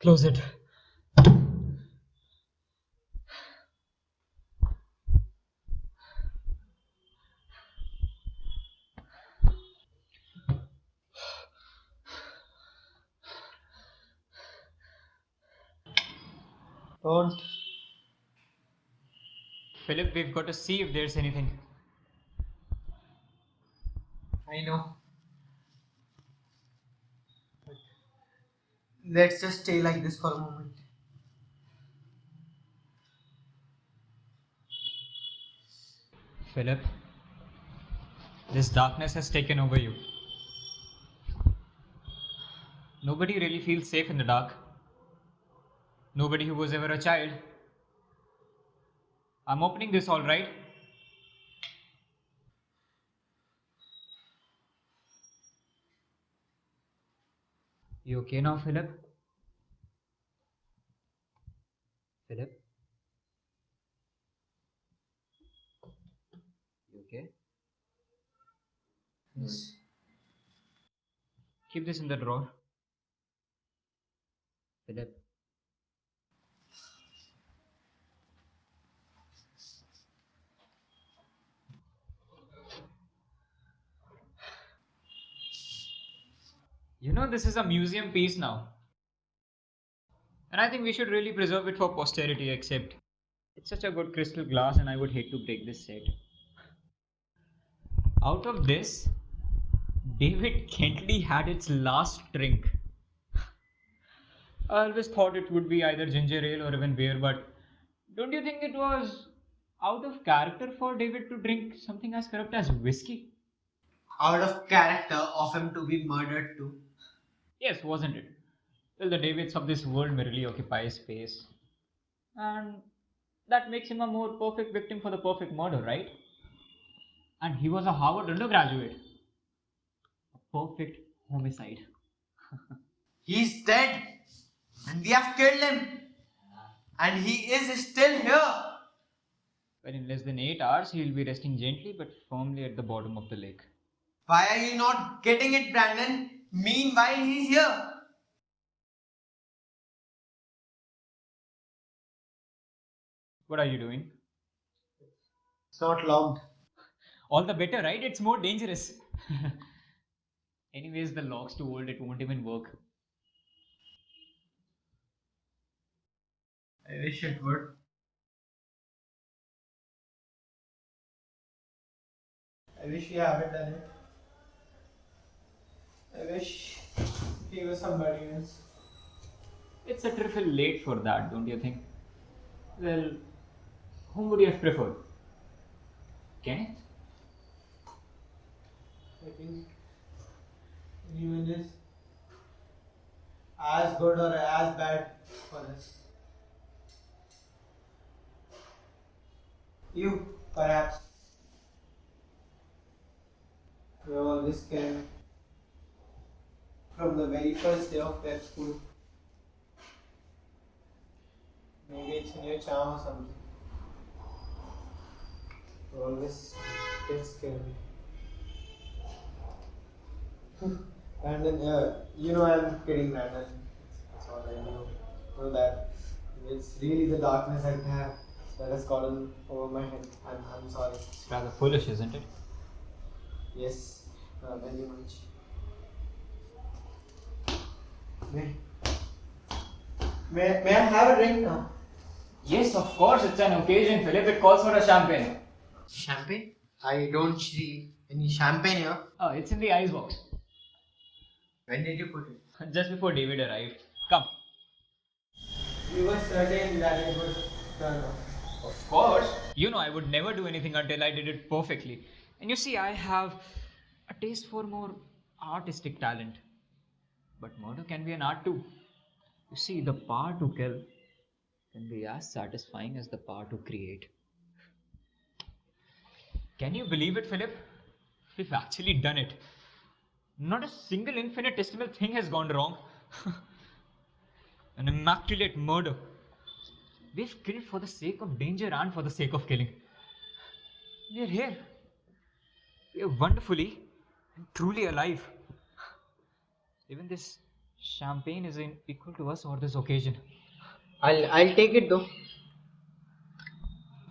Close it. Don't. Philip, we've got to see if there's anything. I know. But let's just stay like this for a moment. Philip, this darkness has taken over you. Nobody really feels safe in the dark. Nobody who was ever a child. I'm opening this, all right? You okay now, Philip? Philip? You okay? Yes. Keep this in the drawer. Philip. You know, this is a museum piece now. And I think we should really preserve it for posterity, except it's such a good crystal glass and I would hate to break this set. Out of this, David Kentley had its last drink. I always thought it would be either ginger ale or even beer, but don't you think it was out of character for David to drink something as corrupt as whiskey? Out of character of him to be murdered too. Yes, wasn't it? Well, the Davids of this world merely occupy space. And that makes him a more perfect victim for the perfect murder, right? And he was a Harvard undergraduate. A perfect homicide. He's dead. And we have killed him. And he is still here. Well, in less than 8 hours, he'll be resting gently but firmly at the bottom of the lake. Why are you not getting it, Brandon? Meanwhile, he's here. What are you doing? It's not locked. All the better, right? It's more dangerous. Anyways, the lock's too old, it won't even work. I wish it would. I wish you haven't done it. I wish he was somebody else. It's a trifle late for that, don't you think? Well, whom would you have preferred? Kenneth? I think anyone is as good or as bad for us. You, perhaps. You have always scared me. From the very first day of prep school. Maybe it's in your charm or something. You always did scare me. And you know I'm kidding, Brandon. It's all I know that it's really the darkness that has gotten over my head. I'm sorry. It's rather foolish, isn't it? Yes, very much. May I have a drink now? Yes, of course, it's an occasion, Philip. It calls for a champagne. Champagne? I don't see any champagne here. Oh, it's in the icebox. When did you put it? Just before David arrived. Come. You were certain that it would turn up. Of course. You know, I would never do anything until I did it perfectly. And you see, I have a taste for more artistic talent. But murder can be an art too. You see, the power to kill can be as satisfying as the power to create. Can you believe it, Philip? We've actually done it. Not a single infinitesimal thing has gone wrong. An immaculate murder. We've killed for the sake of danger and for the sake of killing. We're here. We're wonderfully and truly alive. Even this Champagne isn't equal to us or this occasion. I'll take it though.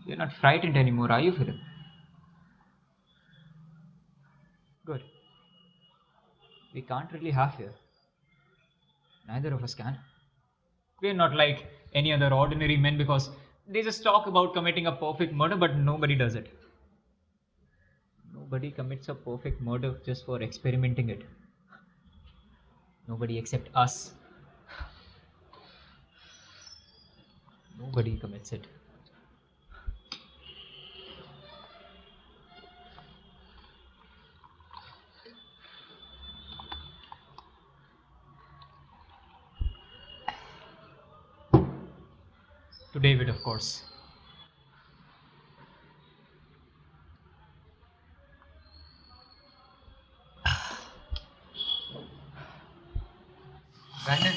You're not frightened anymore, are you, Philip? Good. We can't really have here. Neither of us can. We're not like any other ordinary men because they just talk about committing a perfect murder, but nobody does it. Nobody commits a perfect murder just for experimenting it. Nobody except us. Nobody commits it. To David, of course. Brandon,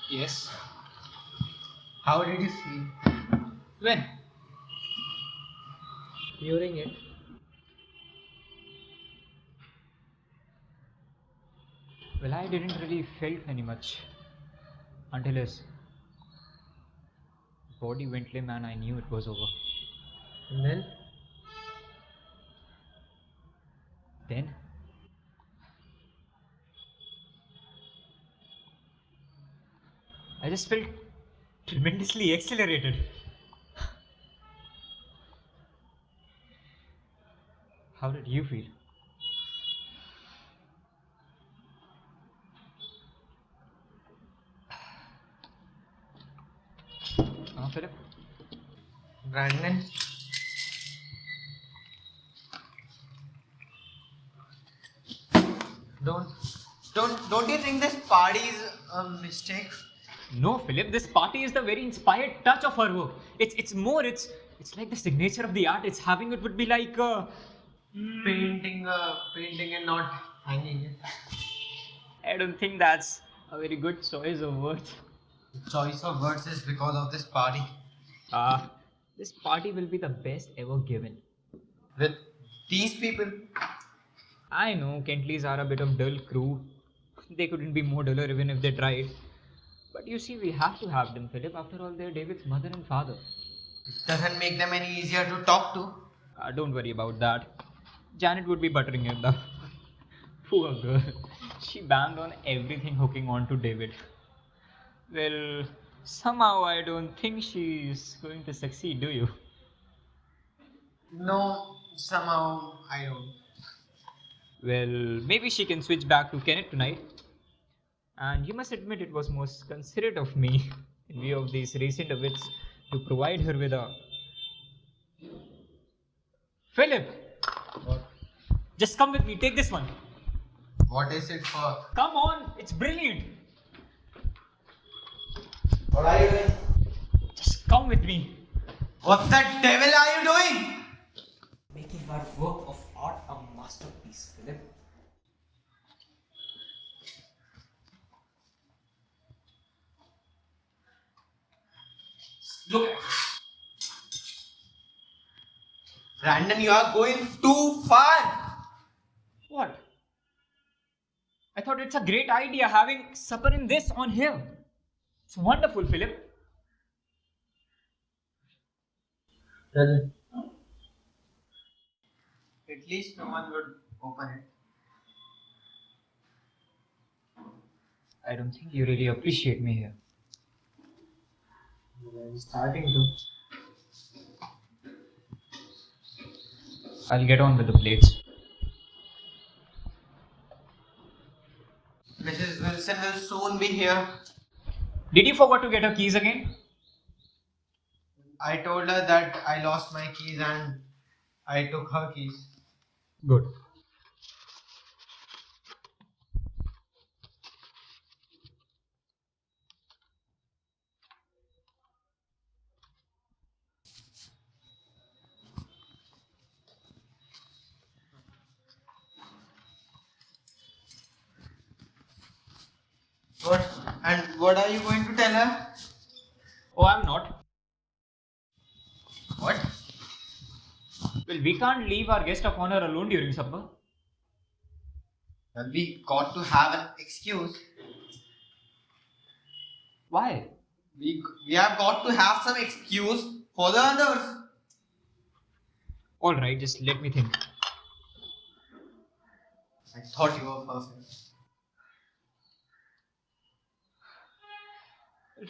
Yes. how did you feel When? during it? Well, I didn't really felt any much until his body went limp and I knew it was over. And then? Then I just felt tremendously exhilarated. How did you feel? Philip? Brandon, don't you think this party is a mistake? No, Philip, this party is the very inspired touch of her work. It's like the signature of the art. It's having it would be like Painting and not hanging it. I don't think that's a very good choice of words. The choice of words is because of this party. This party will be the best ever given. With these people, I know Kentleys are a bit of dull crew. They couldn't be more duller even if they tried. But you see, we have to have them, Philip. After all, they're David's mother and father. it doesn't make them any easier to talk to. Don't worry about that. Janet would be buttering him the poor girl. She banged on everything hooking on to David. Well, somehow I don't think she's going to succeed, do you? No, somehow I don't. Well, maybe she can switch back to Kenneth tonight. And you must admit it was most considerate of me, in view of these recent events, to provide her with a. Philip! What? Just come with me, take this one. What is it for? Come on, it's brilliant. What are you doing? Just come with me. What the devil are you doing? Making our work of art a masterpiece, Philip. Look. Brandon, you are going too far. What? I thought it's a great idea having supper in this on here. It's wonderful, Philip. Well, at least no one would open it. I don't think you really appreciate me here. I'm starting to. I'll get on with the plates. Mrs. Wilson will soon be here. Did you forget to get her keys again? I told her that I lost my keys and I took her keys. Good. What? And what are you going to tell her? Oh, I'm not. What? Well, we can't leave our guest of honor alone during supper. Well, we got to have an excuse. Why? We have got to have some excuse for the others. Alright, just let me think. I thought you were perfect.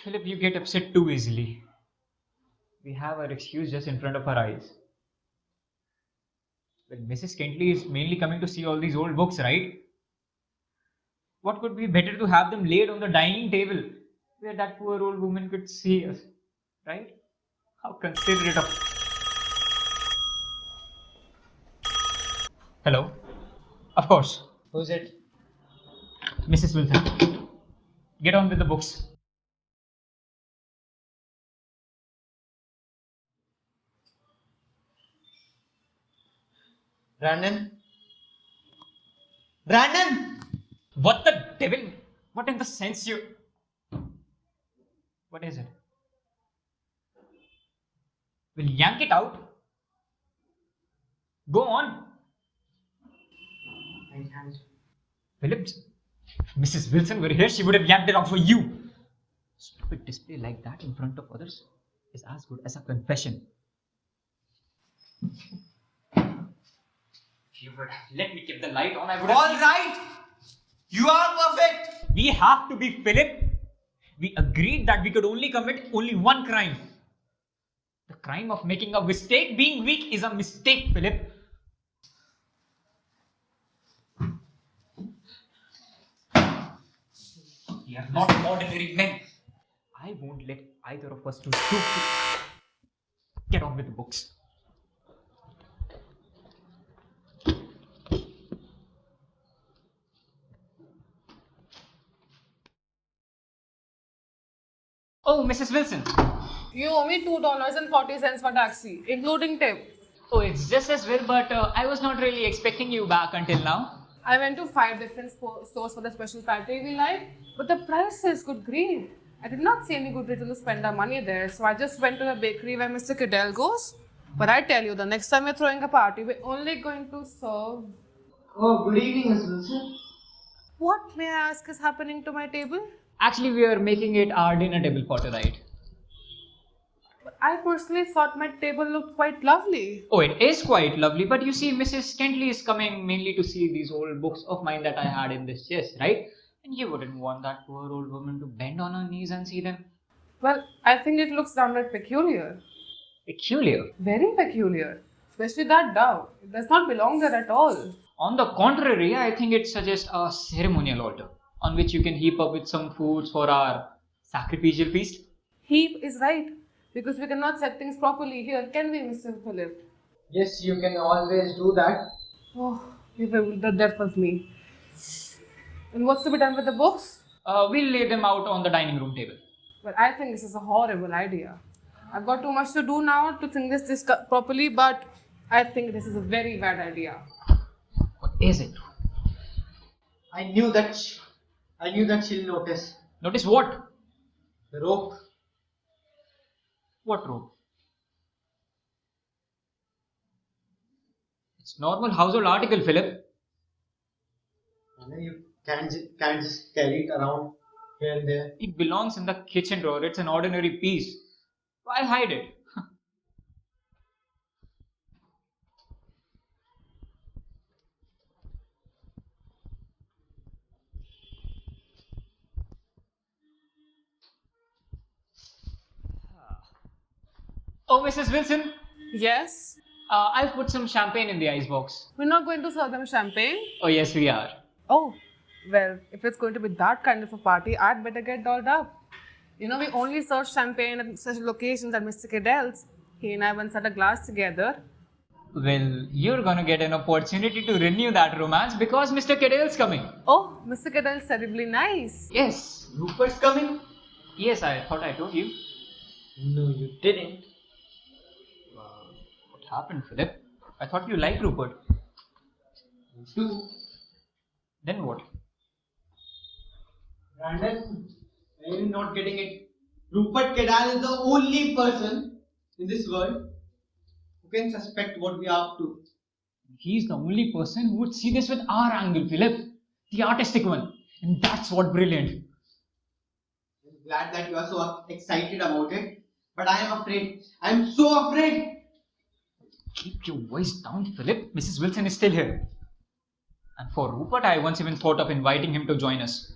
Philip, you get upset too easily. We have our excuse just in front of our eyes. Well, Mrs. Kentley is mainly coming to see all these old books, right? What could be better to have them laid on the dining table where that poor old woman could see us, right? How considerate of. Hello? Of course, Who's it? Mrs. Wilson. Get on with the books. Brandon? Brandon! What the devil? What in the sense you. What is it? Will yank it out? Go on. I can't. Philip, if Mrs. Wilson were here, she would have yanked it out for you. Stupid display like that in front of others is as good as a confession. If you would have let me keep the light on, I would have. Alright! You are perfect! We have to be Philip. We agreed that we could only commit only one crime. The crime of making a mistake. Being weak is a mistake, Philip. We are not ordinary men. I won't let either of us to stoop to. Get on with the books. Oh, Mrs. Wilson. You owe me $2.40 for taxi, including tip. Oh, it's just as well, but I was not really expecting you back until now. I went to 5 different stores for the special party we like, but the prices, good grief. I did not see any good reason to spend our money there, so I just went to the bakery where Mr. Cadell goes. But I tell you, the next time we're throwing a party, we're only going to serve. Oh, good evening, Miss Wilson. What, may I ask, is happening to my table? Actually, we are making it our dinner table for tonight. But I personally thought my table looked quite lovely. Oh, it is quite lovely, but you see, Mrs. Kentley is coming mainly to see these old books of mine that I had in this chest, right? And you wouldn't want that poor old woman to bend on her knees and see them. Well, I think it looks downright peculiar. Peculiar. Very peculiar. Especially that dove. It does not belong there at all. On the contrary, I think it suggests a ceremonial altar on which you can heap up with some foods for our sacrificial feast. Heap is right, because we cannot set things properly here, can we, Mr. Phillip? Yes, you can always do that. Oh, the death of me. And what's to be done with the books? We'll lay them out on the dining room table. Well, I think this is a horrible idea. I've got too much to do now to think this properly, but I think this is a very bad idea. What is it? I knew that she'll notice. Notice what? The rope. What rope? It's normal household article, Philip. You can't just carry it around here and there. It belongs in the kitchen drawer. It's an ordinary piece. Why hide it? Oh, Mrs. Wilson, Yes? I've put some champagne in the icebox. We're not going to serve them champagne? Oh, yes, we are. Oh, well, if it's going to be that kind of a party, I'd better get dolled up. You know, we only serve champagne at such locations at Mr. Cadell's. He and I once had a glass together. Well, you're gonna get an opportunity to renew that romance because Mr. Cadell's coming. Oh, Mr. Cadell's terribly nice. Yes. Rupert's coming? Yes, I thought I told you. No, you didn't. What happened, Philip? I thought you liked Rupert. You too. Then what? Brandon, are you not getting it? Rupert Cadell is the only person in this world who can suspect what we are up to. He's the only person who would see this with our angle, Philip. The artistic one. And that's what brilliant. glad that you are so excited about it. But I am afraid. I am so afraid. Keep your voice down, Philip. Mrs. Wilson is still here. And for Rupert, I once even thought of inviting him to join us.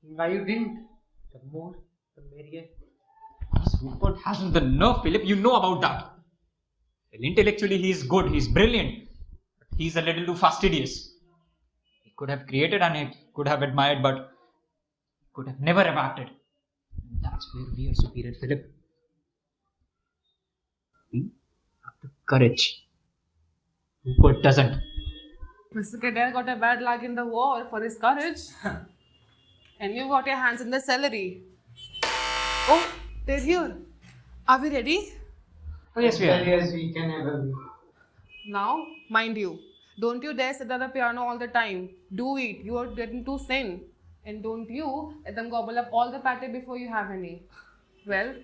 Why you didn't? The more, the merrier. Because Rupert hasn't the nerve, Philip. You know about that. Well, intellectually, he's good. He's brilliant. But he's a little too fastidious. He could have created and he could have admired, but could have never have acted. And that's where we are superior, Philip. We have the courage. Rupert doesn't. Mr. Cadell got a bad lag in the wall for his courage. And you got your hands in the celery. Oh, they're here. Are we ready? Oh, yes, we are. Yes, we can ever be. Now, mind you, don't you dare sit at the piano all the time. Do it. You are getting too thin. And don't you let them gobble up all the pate before you have any. Well,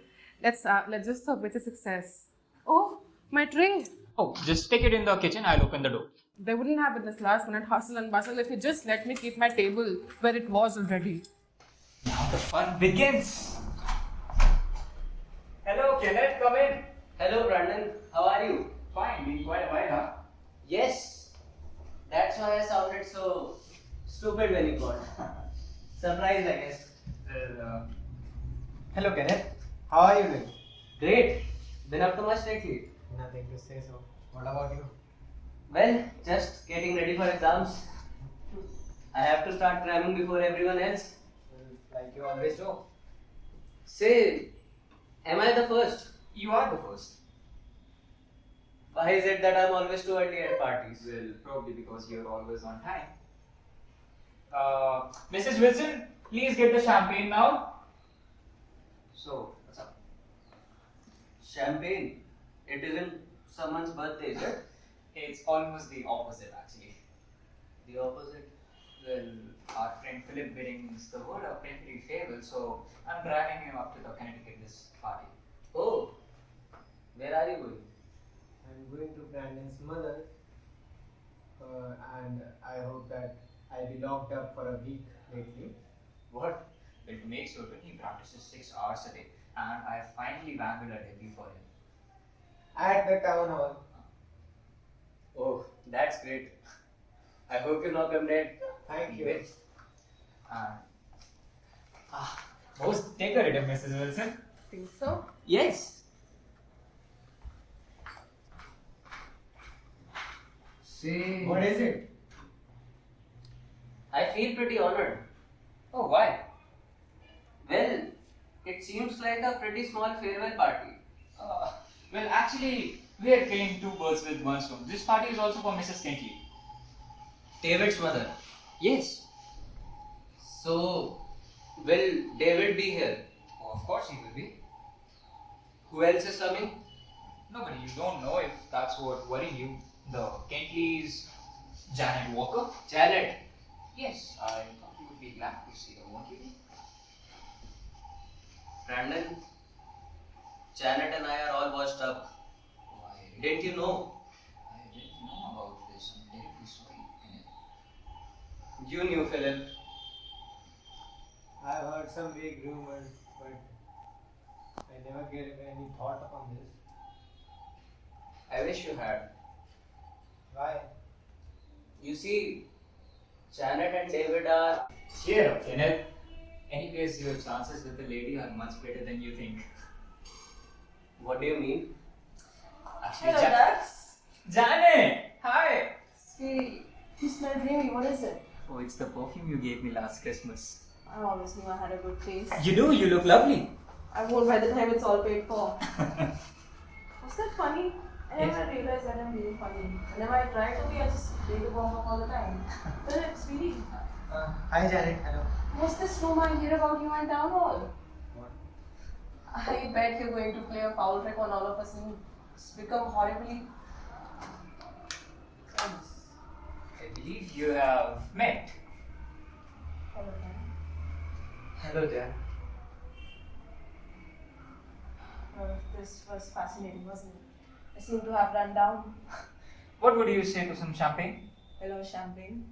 let's just hope it's a success. Oh, my tray. Oh, just take it in the kitchen. I'll open the door. They wouldn't have it this last minute hustle and bustle if you just let me keep my table where it was already. Now the fun begins. Hello, Kenneth. Come in. Hello, Brandon. How are you? Fine. Been quite a while, huh? Yes. That's why I sounded so stupid when you called. Surprised, I guess. Well, Hello, Kenneth. How are you doing? Great. Been up to much lately? Nothing to say so. What about you? Well, just getting ready for exams. I have to start cramming before everyone else. Like you always do. Say, am I the first? you are the first. Why is it that I'm always too early at parties? Well, probably because you're always on time. Mrs. Wilson, please get the champagne now. So, what's up? Champagne? It isn't someone's birthday, is it? It's almost the opposite, actually. The opposite. Well, our friend Philip brings the word of temporary favor, so I'm dragging him up to the Connecticut this party. Oh, where are you going? I'm going to Brandon's mother, and I hope that I'll be locked up for a week lately. What? Well, to make certain, he practices 6 hours a day, and I finally wangled a debut for him. At the town hall. Oh, that's great. I hope you knock him dead. Thank you. With, most decorative, Mrs. Wilson. Think so? Yes. See, What is it? I feel pretty honored. Oh, why? Well, it seems like a pretty small farewell party. Well, actually, we are killing 2 birds with 1 stone. This party is also for Mrs. Kentley. David's mother. Yes. So, will David be here? Oh, of course he will be. Who else is coming? Nobody, you don't know if that's what worrying you. The Kentleys, Janet Walker. Janet. Yes, I thought you would be glad to see her, won't you? Brandon. Janet and I are all washed up. Why? Didn't you know? I didn't know about this. I'm terribly sorry. You knew, Philip. I've heard some vague rumors, but I never gave any thought upon this. I wish you had. Why? You see, Janet and David are. Cheer up, Kenneth. Anyways, your chances with the lady are much better than you think. What do you mean? Actually, Hello, Dax. Janet! Hi! Sweetie, you smell dreamy. What is it? Oh, it's the perfume you gave me last Christmas. I always knew I had a good taste. You do, you look lovely. I won't by the time it's all paid for. Was that funny? I never realized that I'm really funny. Whenever I try to be, I just play the bomb up all the time. Philip, sweetie, Hi Janet, hello. what's this rumor I hear about you and town hall? What? I bet you're going to play a foul trick on all of us and become horribly friends. I believe you have met. Hello, Dan. Hello Jan. This was fascinating, wasn't it? I seem to have run down. What would you say to some champagne? Hello, champagne.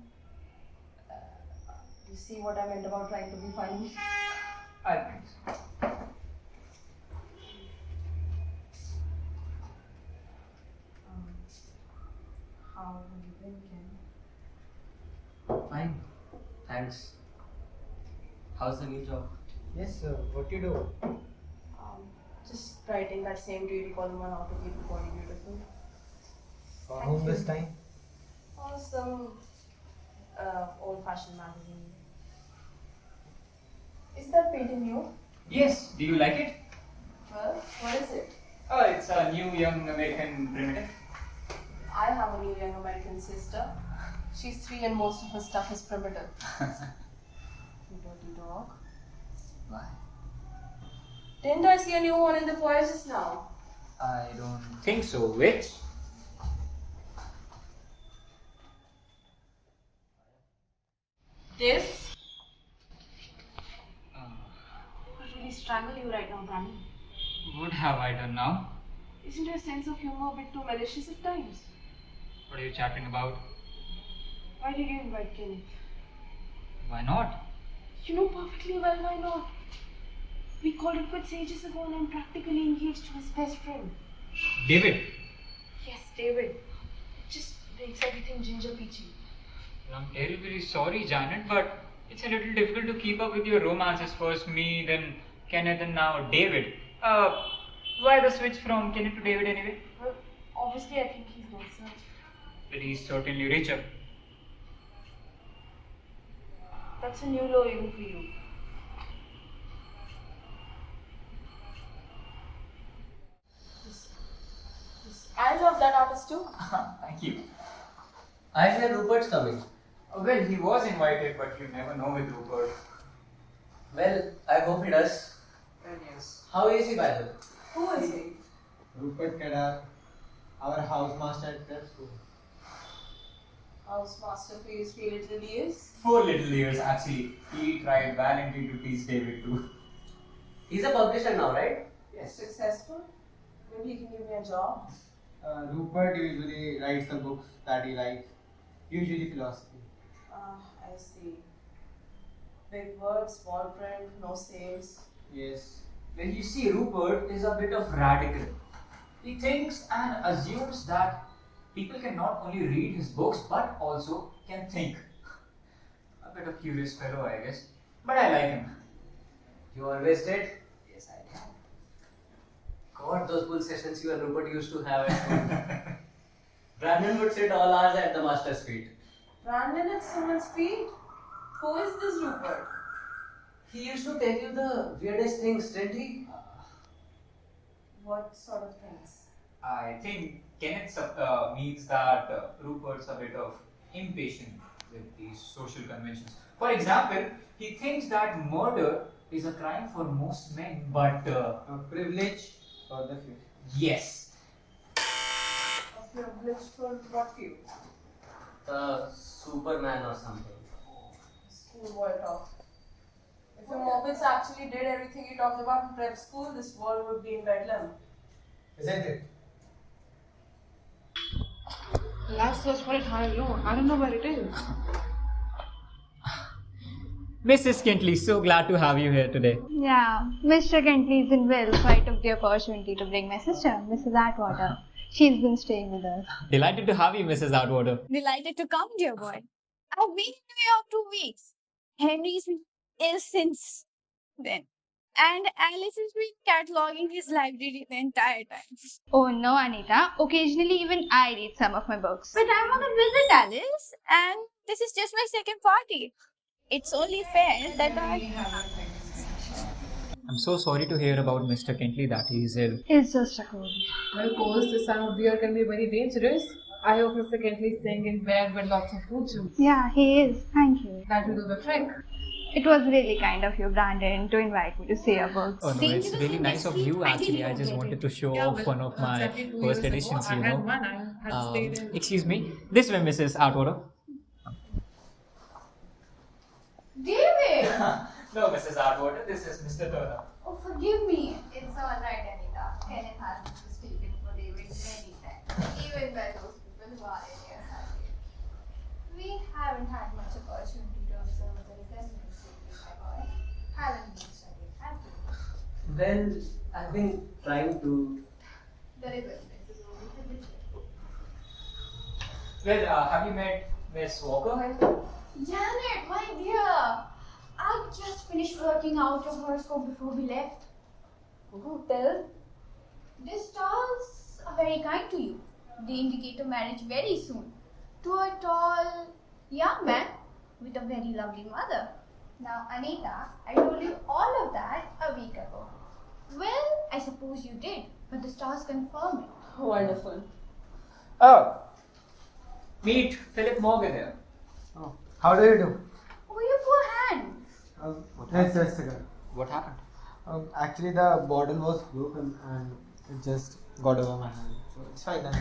You see what I meant about trying to be funny? I think so. How have you been, Ken? Fine. Thanks. How's the new job? Yes, sir. What you do? Just writing that same beauty column on how to keep the body beautiful. For Thank whom you. this time? Or some old-fashioned magazine. Is that painting new? Yes, do you like it? Well, what is it? Oh, it's a new young American primitive. I have a new young American sister. She's 3 and most of her stuff is primitive. You dirty dog. Why? Didn't I see a new one in the foyer just now? I don't think so. Which? This? I'll really strangle you right now, Brandon. What have I done now? Isn't your sense of humor a bit too malicious at times? What are you chatting about? Why did you invite Kenneth? Why not? You know perfectly well why not. We called it quits ages ago and I'm practically engaged to his best friend. David. Yes, David. It just makes everything ginger peachy. I'm terribly sorry, Janet, but it's a little difficult to keep up with your romances. First me, then Kenneth, and now David. Why the switch from Kenneth to David anyway? Well, obviously I think he's nicer. But he's certainly richer. That's a new low even for you. I love that artist too. Thank you. I hear Rupert's coming. Well, he was invited, but you never know with Rupert. Well, I hope he does. Well, yes. How is he, by the way? Who is he? Rupert Cadell, our housemaster at prep school. Housemaster for his 3 little years. 4 little years, actually. He tried valiantly to teach David too. He's a publisher now, right? Yes. Successful? Maybe he can give me a job. Rupert usually writes the books that he likes, usually philosophy. I see. Big words, small print, no sales. Yes. Well, you see, Rupert is a bit of radical. He thinks and assumes that people can not only read his books but also can think. A bit of curious fellow, I guess. But I like him. You always did? Yes, I do. God, those bull sessions you and Rupert used to have at home. Brandon would sit all hours at the master's feet. Brandon at someone's feet? Who is this Rupert? He used to tell you the weirdest things, didn't he? What sort of things? I think Kenneth means that Rupert's a bit of impatient with these social conventions. For example, he thinks that murder is a crime for most men, but A privilege for the few. yes. A privilege for what few? Superman or something. Schoolboy talk. If your mobiles actually did everything you talked about in prep school, this world would be in bedlam. Isn't it? Last search for it, I don't know where it is. Mrs. Kentley, so glad to have you here today. Yeah, Mr. Kentley is in Will, so I took the opportunity to bring my sister, Mrs. Atwater. She's been staying with us. Delighted to have you, Mrs. Atwater. Delighted to come, dear boy. I've been in New York 2 weeks. Henry's been ill since then. And Alice has been cataloging his library the entire time. Oh no, Anita. Occasionally even I read some of my books. But I want to visit Alice, and this is just my second party. It's only fair that I'm so sorry to hear about Mr. Kentley that he is ill. It's just a cold. Well, course, this time of year can be very dangerous. I hope Mr. Kentley is staying in bed with lots of fruit juice. Yeah, he is. Thank you. That will do the trick. It was really kind of you, Brandon, to invite me to see your books. Oh no, it's really nice of you actually. I just wanted to show off one of my Exactly 2 first years editions, ago, you I had know. one. I had stayed in. Excuse me. This way, Mrs. Atwater. David! No, Mrs. Atwater. This is Mr. Turner. Oh, forgive me. it's alright, Anita. Kenneth has been mistaken for David many times. Even by those people who are in your side. We haven't had much opportunity to observe the resemblance lately, my boy. Haven't been studying, have you? Well, I've been trying to. Very good, Mrs. Obi. Well, have you met Miss Walker? Janet, my dear, I just finished working out your horoscope before we left. Oh, tell. The stars are very kind to you. They indicate a marriage very soon to a tall young man with a very lovely mother. Now, Anita, I told you all of that a week ago. Well, I suppose you did, but the stars confirm it. Wonderful. Oh, meet Phillip Morgan here. Oh, how do you do? Oh, your poor hand. Let's just a second. What happened? Actually, the bottle was broken and it just got over my hand. So it's fine then.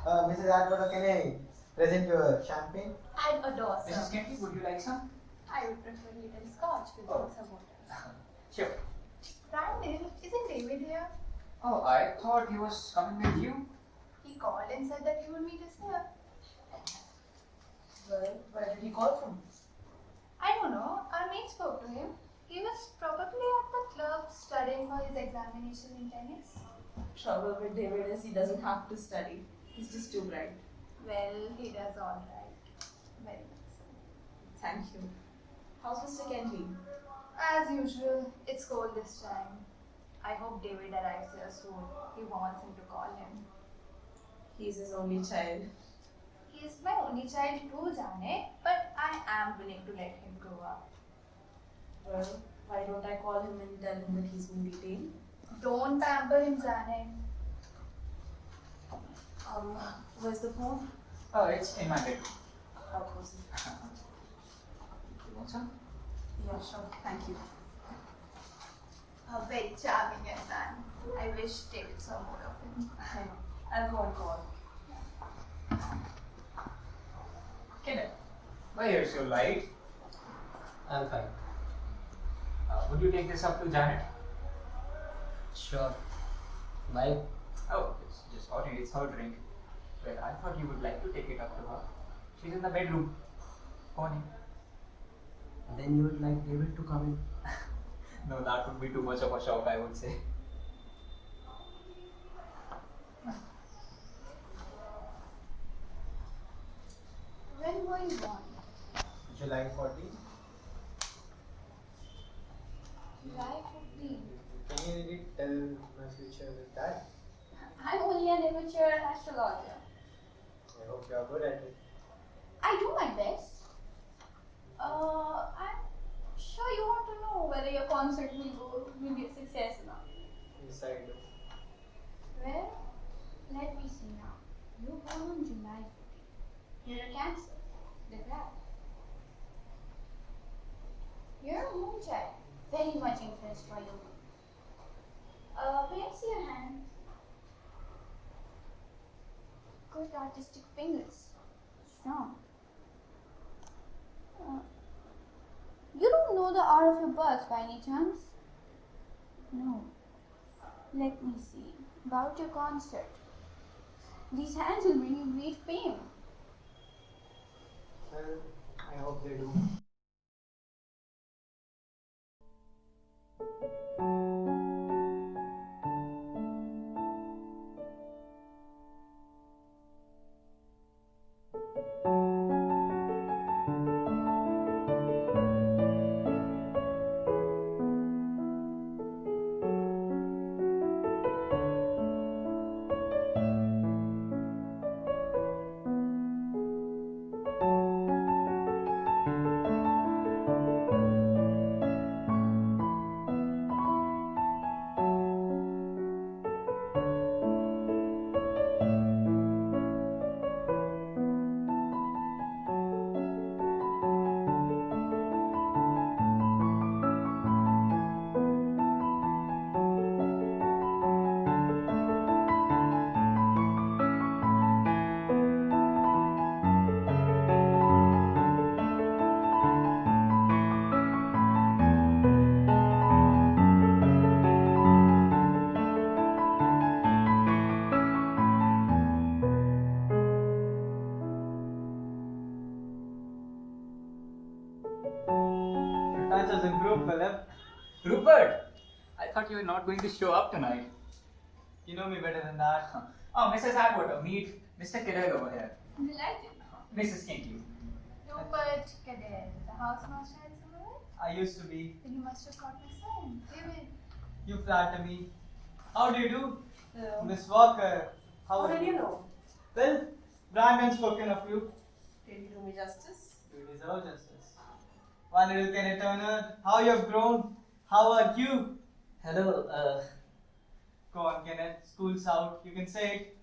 Mrs. Atwater, can I present your champagne? I'd adore, sir. Mrs. Kentley, would you like some? I would prefer a little scotch with some water. Sure. Brandon, isn't David here? Oh, I thought he was coming with you. He called and said that he would meet us here. Well, where did he call from? I don't know. Our mate spoke to him. He was probably at the club studying for his examination in tennis. Trouble with David is he doesn't have to study. He's just too bright. Well, he does all right. Very nice. Thank you. How's Mr. Kentley? As usual, it's cold this time. I hope David arrives here soon. He wants him to call him. He's his only child. He is my only child too, Janet, but I am willing to let him grow up. Well, why don't I call him and tell him that he's been detained? Don't pamper him, Janet. Where's the phone? Oh, it's in my bedroom. How close is it? You want some? Yeah, sure. Thank you. A very charming young man. I wish David saw more of him. I know. I'll go and call. Kenneth, why are you so light? I'm fine. Would you take this up to Janet? Sure. Why? Oh, it's just ordinary. It's her drink. Well, I thought you would like to take it up to her. She's in the bedroom. Go on in. Then you would like David to come in. No, that would be too much of a shock, I would say. When were you born? July 14. July 15. Can you really tell my future with that? I'm only an amateur astrologer. I hope you are good at it. I do my best. I'm sure you want to know whether your concert will be a success or not. Yes, I do. Well, let me see now. You were born on July 15. You're a Cancer, the crab. You're a moon child, very much influenced by your moon. May I see your hand? Good artistic fingers. Strong. You don't know the hour of your birth by any chance? No. Let me see. About your concert. These hands will bring you great fame. Well, I hope they do. has improved, Philip. Rupert, I thought you were not going to show up tonight. You know me better than that. Oh, Mrs. Atwater, meet Mr. Cadell over here. Delighted. Mrs. Kentley. Rupert Cadell, the housemaster at somewhere? I used to be. Then you must have caught my son, David. You flatter me. How do you do? Hello. Miss Walker. How are did you know? Well, Brandon spoken of you. Did you do me justice? You deserve justice. One little Kenneth Turner. How you have grown. How are you? Hello, Go on, Kenneth. School's out. You can say it.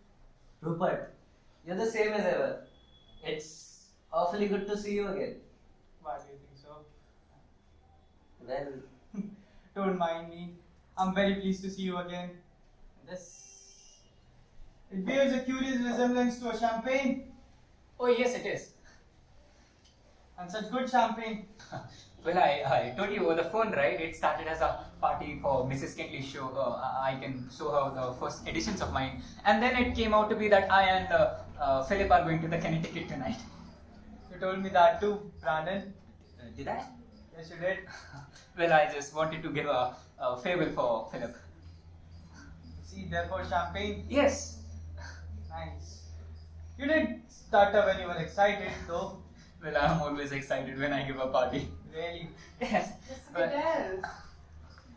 Rupert. You're the same as ever. It's awfully good to see you again. Why do you think so? Well, Don't mind me. I'm very pleased to see you again. It bears a curious resemblance to a champagne. Oh, yes, it is. And such good champagne. Well, I told you over the phone, right? It started as a party for Mrs. Kentley's show. I can show her the first editions of mine. And then it came out to be that I and Philip are going to the Connecticut tonight. You told me that too, Brandon. Did I? Yes, you did. Well, I just wanted to give a farewell for Philip. See, therefore, champagne. Yes. Nice. You did stutter when you were excited, though. Well, I'm always excited when I give a party. Really. Yes. Mr. But- Cadell.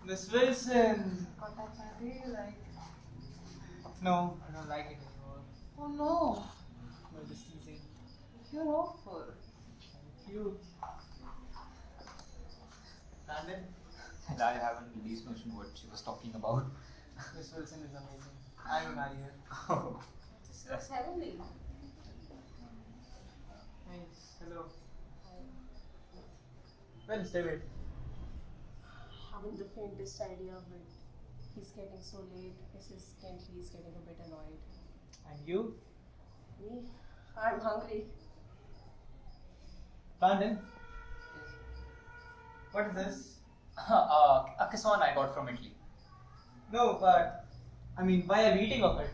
Miss Wilson. Got that party like. No, I don't like it anymore. Oh no. No, just teasing. You're awful. Thank you. Brandon, And I haven't the least notion what she was talking about. Miss Wilson is amazing. I will marry her. Oh. This looks heavenly. Nice. Hello. Well, David. Haven't the faintest idea, but he's getting so late. Mrs. Kentley is getting a bit annoyed. And you? Me? I'm hungry. Brandon? What is this? A croissant I got from Italy. No, but I mean, why are you eating of it?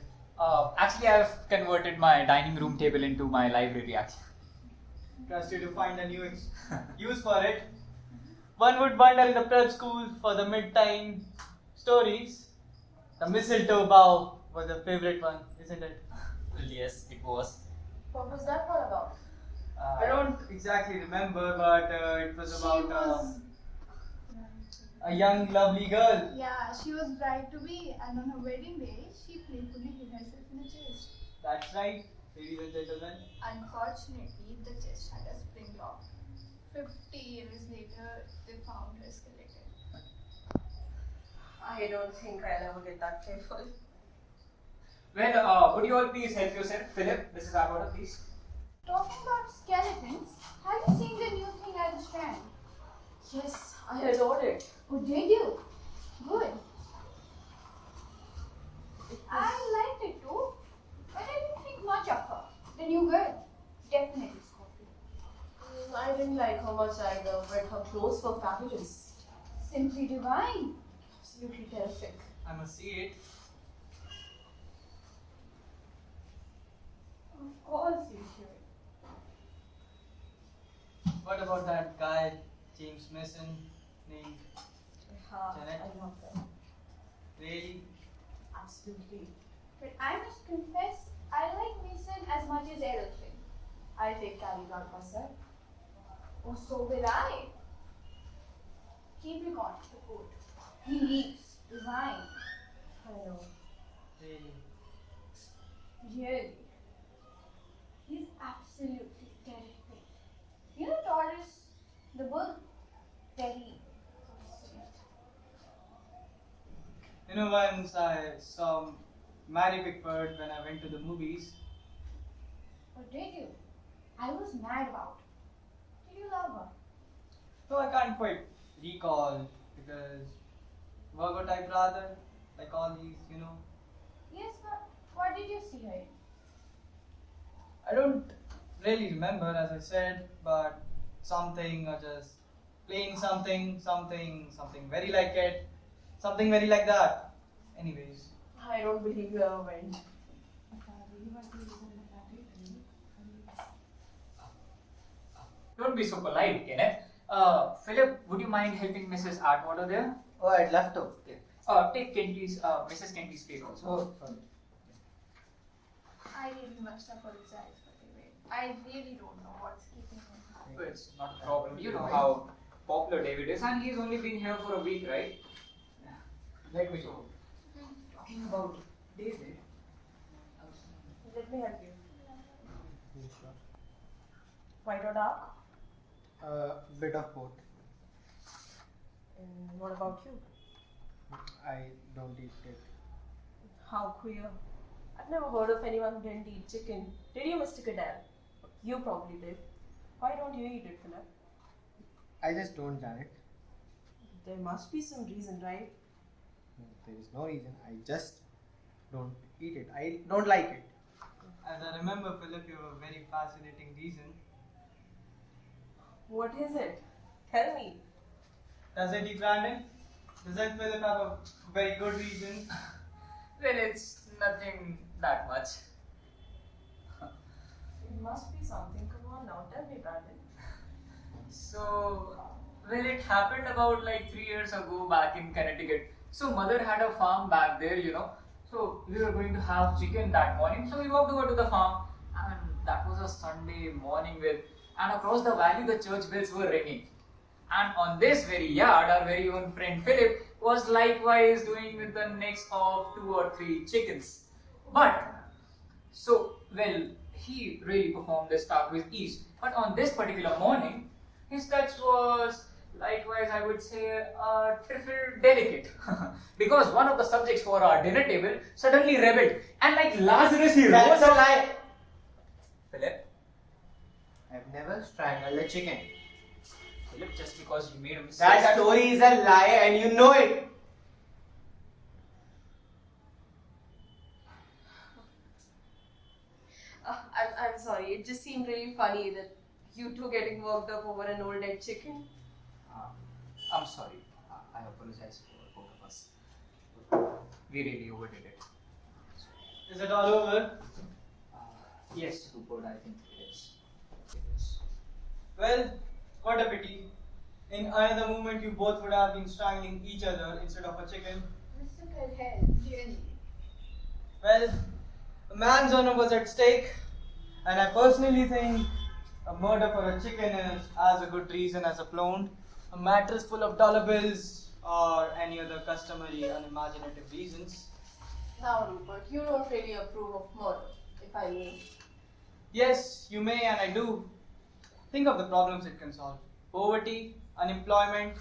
Actually, I've converted my dining room table into my library. Actually. Trust you to find a new use for it. One would wonder in the prep school for the mid-time stories. The mistletoe bough was a favorite one, isn't it? Well, yes, it was. What was that all about? I don't exactly remember, but it was about She was, a young, lovely girl. yeah, she was bride to be, and on her wedding day, she playfully hid herself in a chest. That's right, ladies and gentlemen. Unfortunately, the chest had a spring lock. 50 years later, they found her skeleton. I don't think I'll ever get that playful. Well, would you all please help yourself? Philip, this is our order, please. Talking about skeletons, have you seen the new thing at the Strand? Yes, I adored it. Oh, did you? Good. I liked it too, but I didn't think much of her. The new girl, definitely Scorpio. I didn't like her much either, but her clothes were fabulous. Simply divine. Absolutely terrific. I must see it. Of course you should. What about that guy, James Mason, named Janet? I love them. Really? Absolutely. But I must confess, I like Mason as much as Errolton. I'll take Carrie out myself. Oh, so will I. Keep it on the quote. He leaps, divine. I know. Really? Really. He's absolutely terrific. You know Taurus, the bull? Very sweet. You know, once I saw Mary Pickford when I went to the movies. Or did you? I was mad about it. Did you love her? No, I can't quite recall because Virgo type rather, like all these, you know. Yes, but what did you see her in? I don't really remember, as I said, but something or just plain something very like it, something very like that. Anyways, I don't believe you ever went. Don't be so polite, Kenneth. Philip, would you mind helping Mrs. Atwater there? Oh, I'd love to. Okay. Take Kentley's, Mrs. Kentley's plate also. Oh, sorry. I really must apologize for Divey. I really don't know what's keeping him. But it's not a problem. You know how popular David is, and he's only been here for a week, right? Let me go. Talking about David. Let me help you. White or dark? Bit of both. And what about you? I don't eat it. How queer. I've never heard of anyone who didn't eat chicken. Did you, Mr. Cadell? You probably did. Why don't you eat it, Philip? I just don't, Janet. There must be some reason, right? No, there is no reason. I just don't eat it. I don't like it. As I remember, Philip, you have a very fascinating reason. What is it? Tell me. Does it, Brandon? Doesn't Philip have a very good reason? Well, it's nothing that much. It must be something. Come on now, tell me, Brandon. So, well, it happened about like 3 years ago back in Connecticut. So, mother had a farm back there, you know. So, we were going to have chicken that morning. So, we walked over to the farm, and that was a Sunday morning and across the valley, the church bells were ringing. And on this very yard, our very own friend Philip was likewise doing with the necks of 2 or 3 chickens. But, so, well, he really performed this task with ease. But on this particular morning, his touch was likewise, I would say, a trifle delicate. Because one of the subjects for our dinner table suddenly rebelled. And like Lazarus, he That's rose a up. lie. Philip, I've never strangled a chicken. Philip, just because you made a mistake. That story is a lie and you know it. I'm sorry, it just seemed really funny that you two getting worked up over an old dead chicken. I'm sorry. I apologize for both of us. We really overdid it. Is it all over? Yes, Rupert, I think it is. Well, what a pity. In another moment, you both would have been strangling each other instead of a chicken. Mr. Cadell, really? Well, a man's honor was at stake, and I personally think a murder for a chicken is as a good reason as a clone. A mattress full of dollar bills or any other customary unimaginative reasons. Now, Rupert, you don't really approve of murder, if I may. Yes, you may and I do. Think of the problems it can solve. Poverty, unemployment,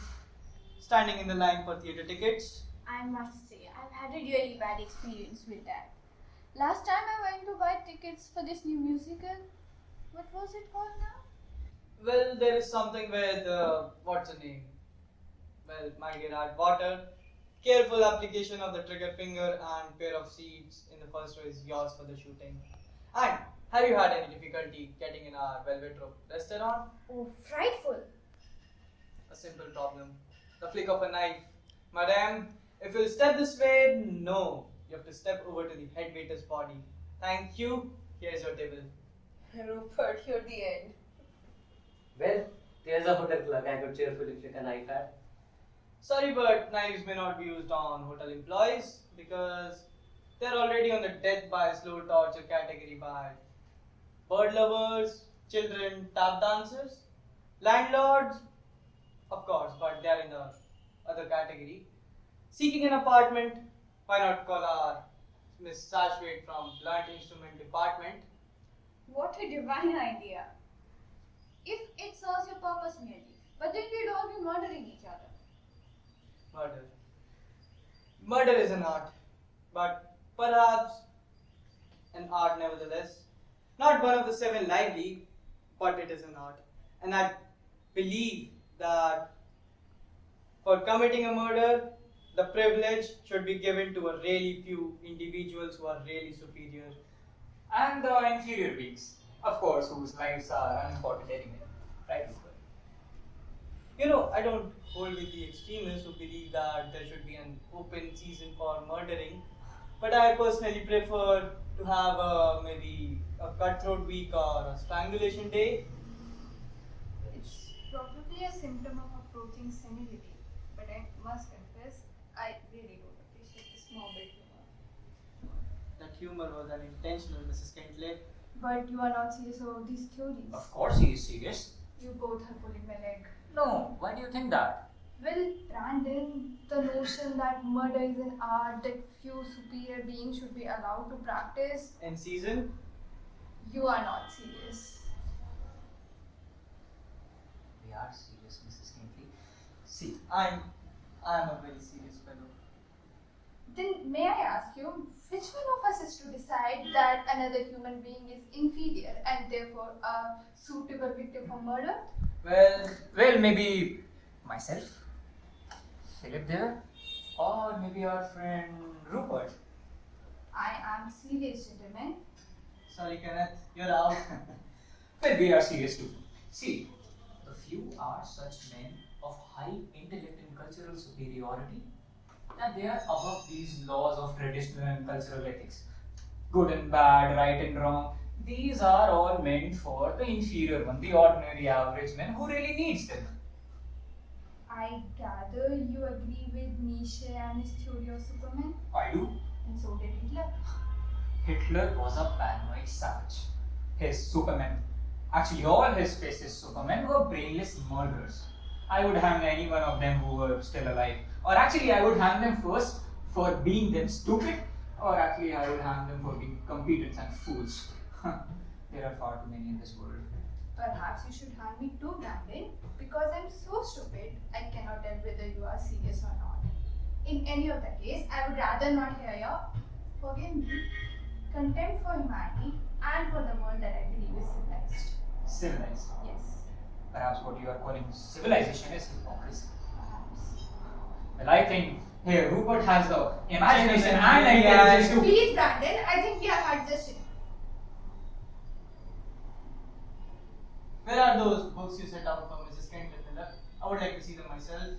standing in the line for theatre tickets. I must say, I've had a really bad experience with that. Last time I went to buy tickets for this new musical, what was it called now? Well, there is something with, what's the name? Well, my dear Atwater. Careful application of the trigger finger and pair of seats in the first row is yours for the shooting. And have you had any difficulty getting in our Velvet Rope restaurant? Oh, frightful. A simple problem. The flick of a knife. Madam, if you'll step this way, no. You have to step over to the head waiter's body. Thank you. Here's your table. Rupert, you're the end. Well, there's a hotel clerk I could cheerfully flick a knife at. Sorry, but knives may not be used on hotel employees because they're already on the death by slow torture category by bird lovers, children, tap dancers, landlords, of course, but they're in the other category. Seeking an apartment, why not call our Miss Sashwat from Blunt Instrument Department? What a divine idea. If it serves your purpose merely, but then we'd all be murdering each other. Murder. Murder is an art, but perhaps an art nevertheless. Not one of the 7 lively, but it is an art. And I believe that for committing a murder, the privilege should be given to a really few individuals who are really superior. And the inferior beings, of course, whose lives are unimportant anyway. Right, Rupert? You know, I don't hold with the extremists who believe that there should be an open season for murdering, but I personally prefer to have maybe a cutthroat week or a strangulation day. probably a symptom of approaching senility. But I must confess, I really don't appreciate this morbid humor. That humor was unintentional, Mrs. Kentley. But you are not serious about these theories. Of course he is serious. You both are pulling my leg. No, why do you think that? Well, Brandon, the notion that murder is an art that few superior beings should be allowed to practice, In season, you are not serious. We are serious, Mrs. Kentley. See, I'm a very serious fellow. Then may I ask you, which one of us is to decide that another human being is inferior and therefore a suitable victim for murder? well, maybe myself, Philip there, or maybe our friend Rupert. I am serious, gentlemen. Sorry, Kenneth, you're out. Well, we are serious too. See, the few are such men of high intellect and cultural superiority that they are above these laws of traditional and cultural ethics. Good and bad, right and wrong, these are all meant for the inferior one, the ordinary average man who really needs them. I gather you agree with Nietzsche and his theory of Superman, I do. and so did Hitler. Hitler was a paranoid savage. His Superman, actually all his faces Superman were brainless murderers. I would hang any one of them who were still alive. Or actually I would hang them first for being them stupid, or actually I would hang them for being competents and fools. There are far too many in this world. Perhaps you should hang me too, Brandon, because I'm so stupid I cannot tell whether you are serious or not. In any other case, I would rather not hear your, forgive me, contempt for humanity and for the world that I believe is civilized. Civilized. Yes, Perhaps what you are calling civilization is hypocrisy. perhaps. Well, I think here Rupert has the imagination and intelligence to. Please, Brandon, I think we have adjusted. Where are those books you set out for Mrs. Kentley, Philip? I would like to see them myself.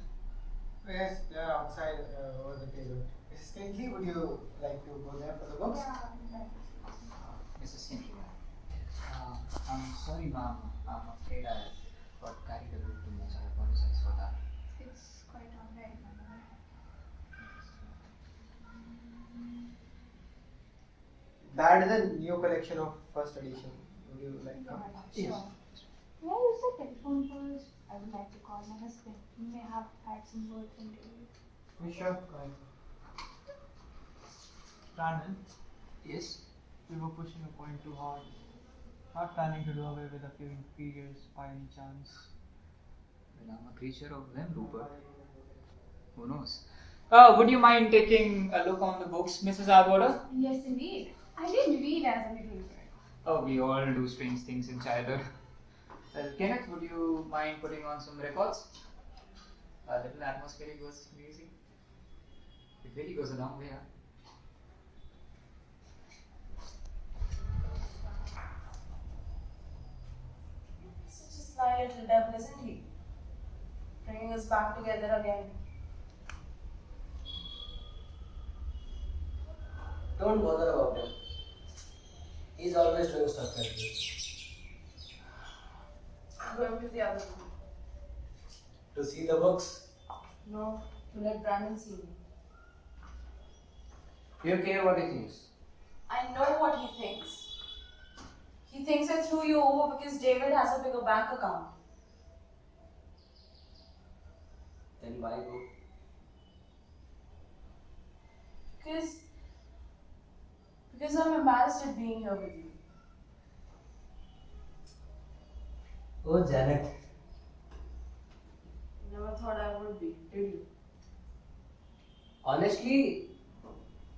Yes, they are outside over the table. Mrs. Kentley, would you like to go there for the books? Mrs. Singh. I'm sorry, ma'am. I'm afraid I got carried a bit too much. I apologize for that. It's quite alright, Mama. That is a new collection of first edition. Would you like to? Sure. May I use the telephone first? I would like to call my husband. He may have had some word from Divey. You sure? Go ahead. Brandon, Yes? we were pushing a point too hard. Not planning to do away with a few inferiors by any chance. Well, I'm a creature of whim, Rupert. Who knows? Would you mind taking a look on the books, Mrs. Atwater? Yes, indeed. I did read as a little girl. Oh, we all do strange things in childhood. Well, Kenneth, would you mind putting on some records? A little atmospheric music. It really goes a long way, huh? Such a sly little devil, isn't he? Bringing us back together again. Don't bother about him. He's always doing stuff like this. I'm going to the other room. To see the books? No, to let Brandon see me. You care what he thinks. I know what he thinks. He thinks I threw you over because David has a bigger bank account. Then why go? Because I'm embarrassed at being here with you. Oh, Janet. Never thought I would be, did you? Honestly,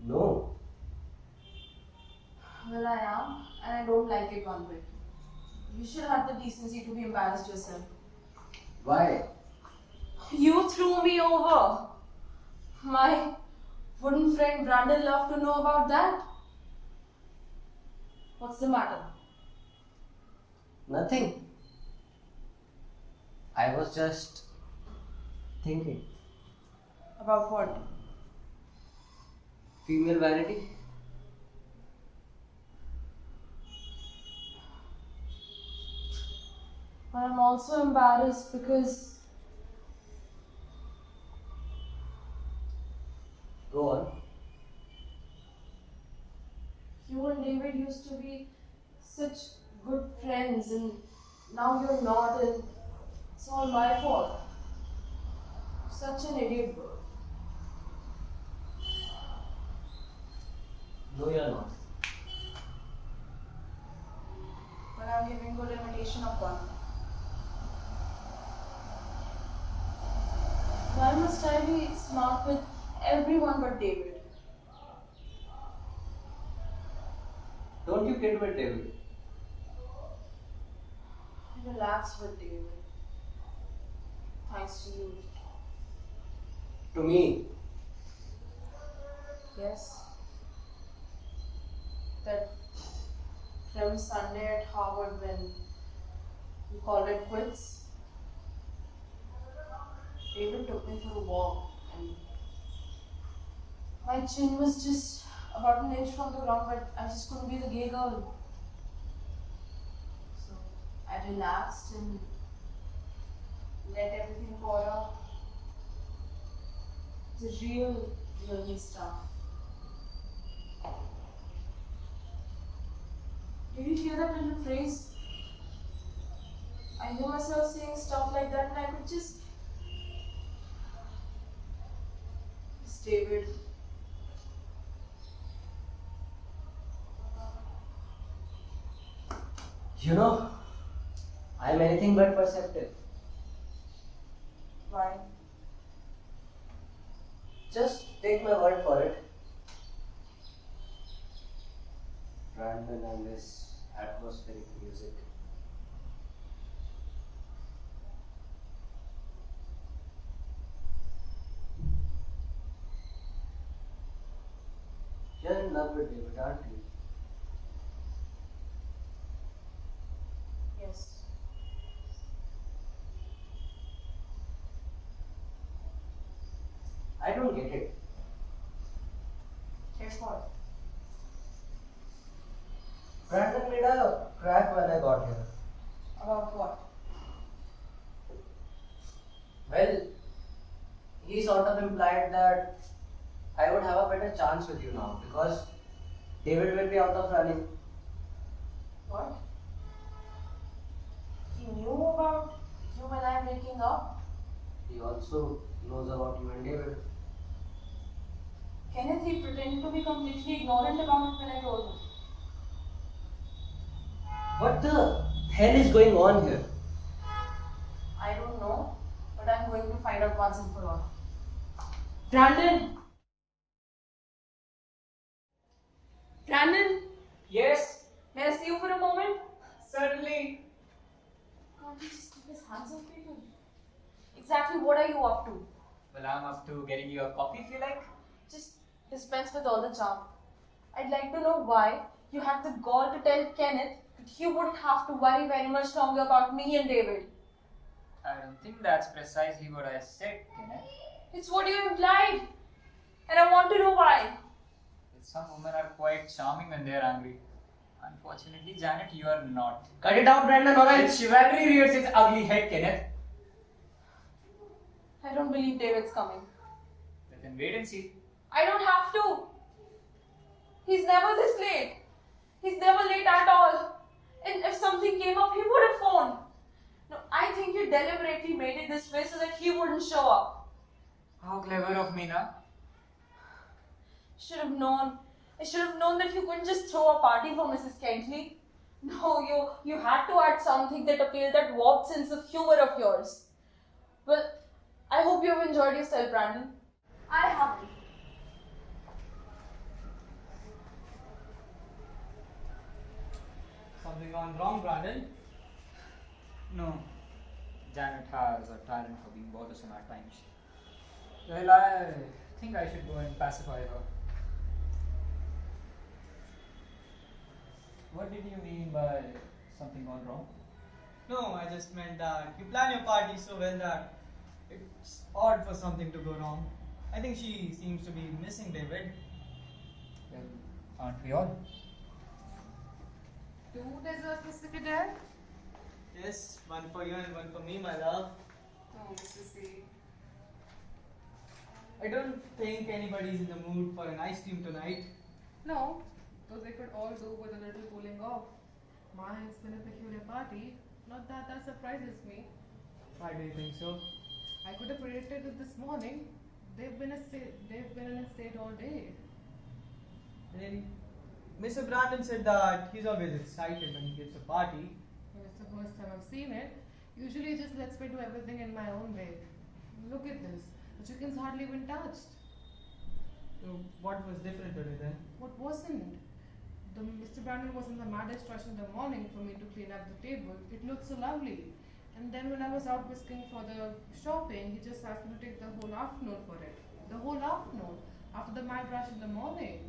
no. Well, I am, and I don't like it one bit. You should have the decency to be embarrassed yourself. Why? You threw me over. My wouldn't friend Brandon love to know about that? What's the matter? Nothing. I was just thinking. About what? Female vanity? But I'm also embarrassed because Go on. you and David used to be such good friends and now you're not, and it's all my fault. Such an idiot girl. No, you're not. But I'm giving good imitation of one. Why must I be smart with everyone but David? Don't you kid with David. I relax with David. Thanks to you. To me. Yes. That from Sunday at Harvard when we called it quits, David took me for a walk and my chin was just about an inch from the ground, but I just couldn't be the gay girl. So I relaxed and let everything pour out. The real me stuff. Did you hear that little phrase? I hear myself saying stuff like that and I could just... It's David. You know, I'm anything but perceptive. Why? Just take my word for it. Brandon and his atmospheric music. You're in love with David, aren't you? Yes. I don't get it. Guess what? Brandon made a crack when I got here. About what? Well, he sort of implied that I would have a better chance with you now because David will be out of running. What? He knew about you and I breaking up? He also knows about you and David. Kenneth, he pretended to be completely ignorant about it when I told him. What the hell is going on here? I don't know, but I'm going to find out once and for all. Brandon! Brandon! Yes, May I see you for a moment? certainly. Can't you just keep his hands off people? Exactly what are you up to? Well, I'm up to getting you a coffee if you like. Just dispense with all the charm. I'd like to know why you had the gall to tell Kenneth that he wouldn't have to worry very much longer about me and David. I don't think that's precisely what I said, Kenneth. It's what you implied. And I want to know why. Some women are quite charming when they are angry. Unfortunately, Janet, you are not. Cut it out, Brandon, alright? Chivalry rears its ugly head, Kenneth. I don't believe David's coming. Let them wait and see. I don't have to. He's never this late. He's never late at all. And if something came up, he would have phoned. No, I think you deliberately made it this way so that he wouldn't show up. How clever of me, na? Should have known. I should have known that you couldn't just throw a party for Mrs. Kentley. No, you had to add something that appealed that warped sense of humor of yours. Well, I hope you've enjoyed yourself, Brandon. I haven't. Something gone wrong, Brandon? No. Janet has a talent for being bothersome at times. Well, I think I should go and pacify her. What did you mean by something gone wrong? No, I just meant that you plan your party so well that it's odd for something to go wrong. I think she seems to be missing David. Well, aren't we all? Do deserve Mr. Cadell? Yes, One for you and one for me, my love. Oh, Mr. C. I don't think anybody's in the mood for an ice cream tonight. No, though they could all do with a little cooling off. Mine has been a peculiar party. Not that that surprises me. Why do you think so? I could have predicted it this morning. They've been in a state all day. Really? Mr. Brandon said that he's always excited when he gives a party. Well, it's the first time I've seen it. Usually he just lets me do everything in my own way. Look at this. The chicken's hardly been touched. So what was different today then? What wasn't? Mr. Brandon was in the maddest rush in the morning for me to clean up the table. It looked so lovely. And then when I was out whisking for the shopping, he just asked me to take the whole afternoon for it. The whole afternoon. After the mad rush in the morning.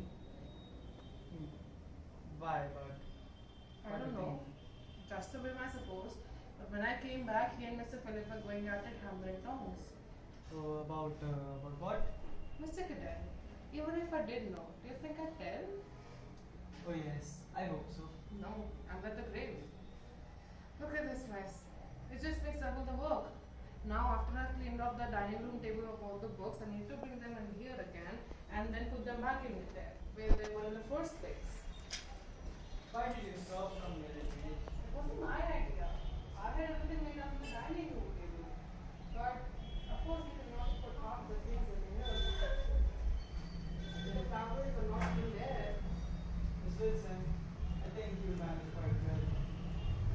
Why, but I don't know. Just a whim, I suppose. But when I came back, he and Mr. Phillip were going at it hammer and tongs. So about what? Mr. Cadell, even if I did know, do you think I'd tell? Oh yes, I hope so. No, I'm at the grave. Look at this mess. It just makes double the work. Now, after I've cleaned off the dining room table of all the books, I need to bring them in here again and then put them back in there, where they were in the first place. Why did you stop from there? It wasn't my idea. I had everything made up in the dining room table. But, of course, you cannot put half the things in here. The flowers are not in there. Miss Wilson, I think you managed quite well.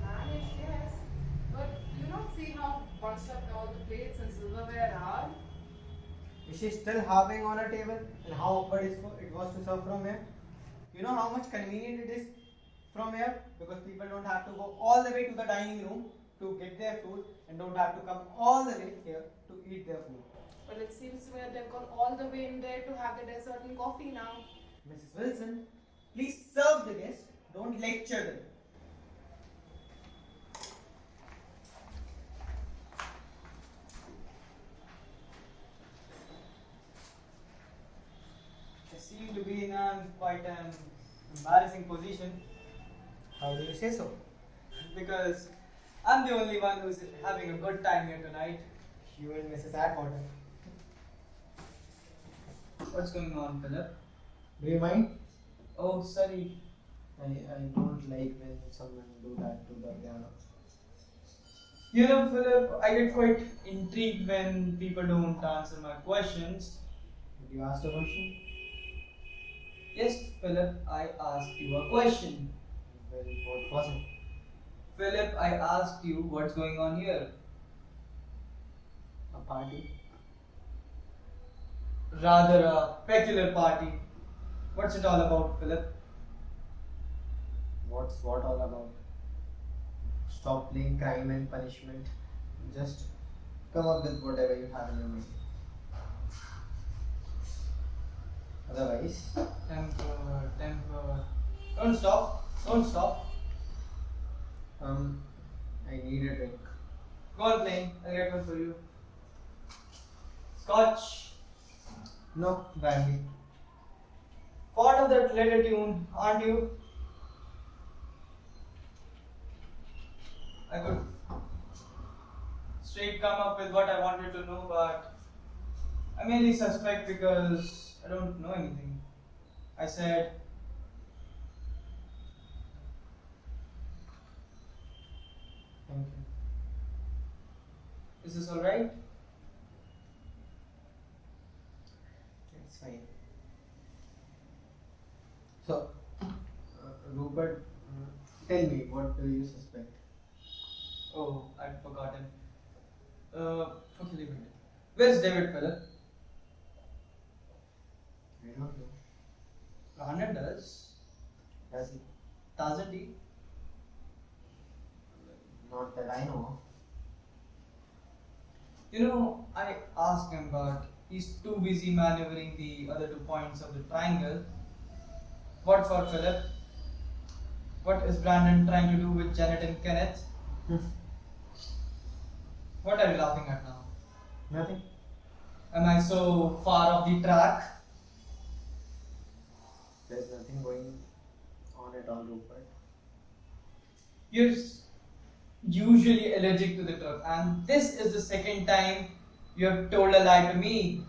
Managed, yes. But do you not see how bunched up all the plates and silverware are? Is she still harping on her table and how awkward it was to serve from here? You know how much convenient it is from here because people don't have to go all the way to the dining room to get their food and don't have to come all the way here to eat their food. But it seems to me that they've gone all the way in there to have the dessert and coffee now. Mrs. Wilson, please serve the guests, don't lecture them. I seem to be in quite an embarrassing position. How do you say so? Because I'm the only one who's having a good time here tonight. You and Mrs. Atwater. What's going on, Philip? Do you mind? Oh, sorry. I don't like when someone do that to the piano. You know, Philip, I get quite intrigued when people don't answer my questions. Did you ask a question? Yes, Philip, I asked you a question. Well, what was it? Philip, I asked you what's going on here. A party? Rather a peculiar party. What's it all about, Philip? What's what all about? Stop playing crime and punishment. Just come up with whatever you have in your mind. Otherwise, Temper. Don't stop. Don't stop. I need a drink. Go on playing. I'll get one for you. Scotch. No, brandy. Fond of that letter tune, aren't you? I could straight come up with what I wanted to know, but I mainly suspect because I don't know anything. I said, Thank you. is this alright? It's fine. So, Rupert, tell me, what do you suspect? Oh, I'd forgotten. Okay, leave it. Where's David, Philip? I don't know. Brandon does. Does he? Doesn't he? Not that I know. You know, I asked him, but he's too busy maneuvering the other 2 points of the triangle. What for, Philip? What is Brandon trying to do with Janet and Kenneth? What are you laughing at now? Nothing. Am I so far off the track? There's nothing going on at all, Rupert. You're usually allergic to the truth, and this is the second time you have told a lie to me.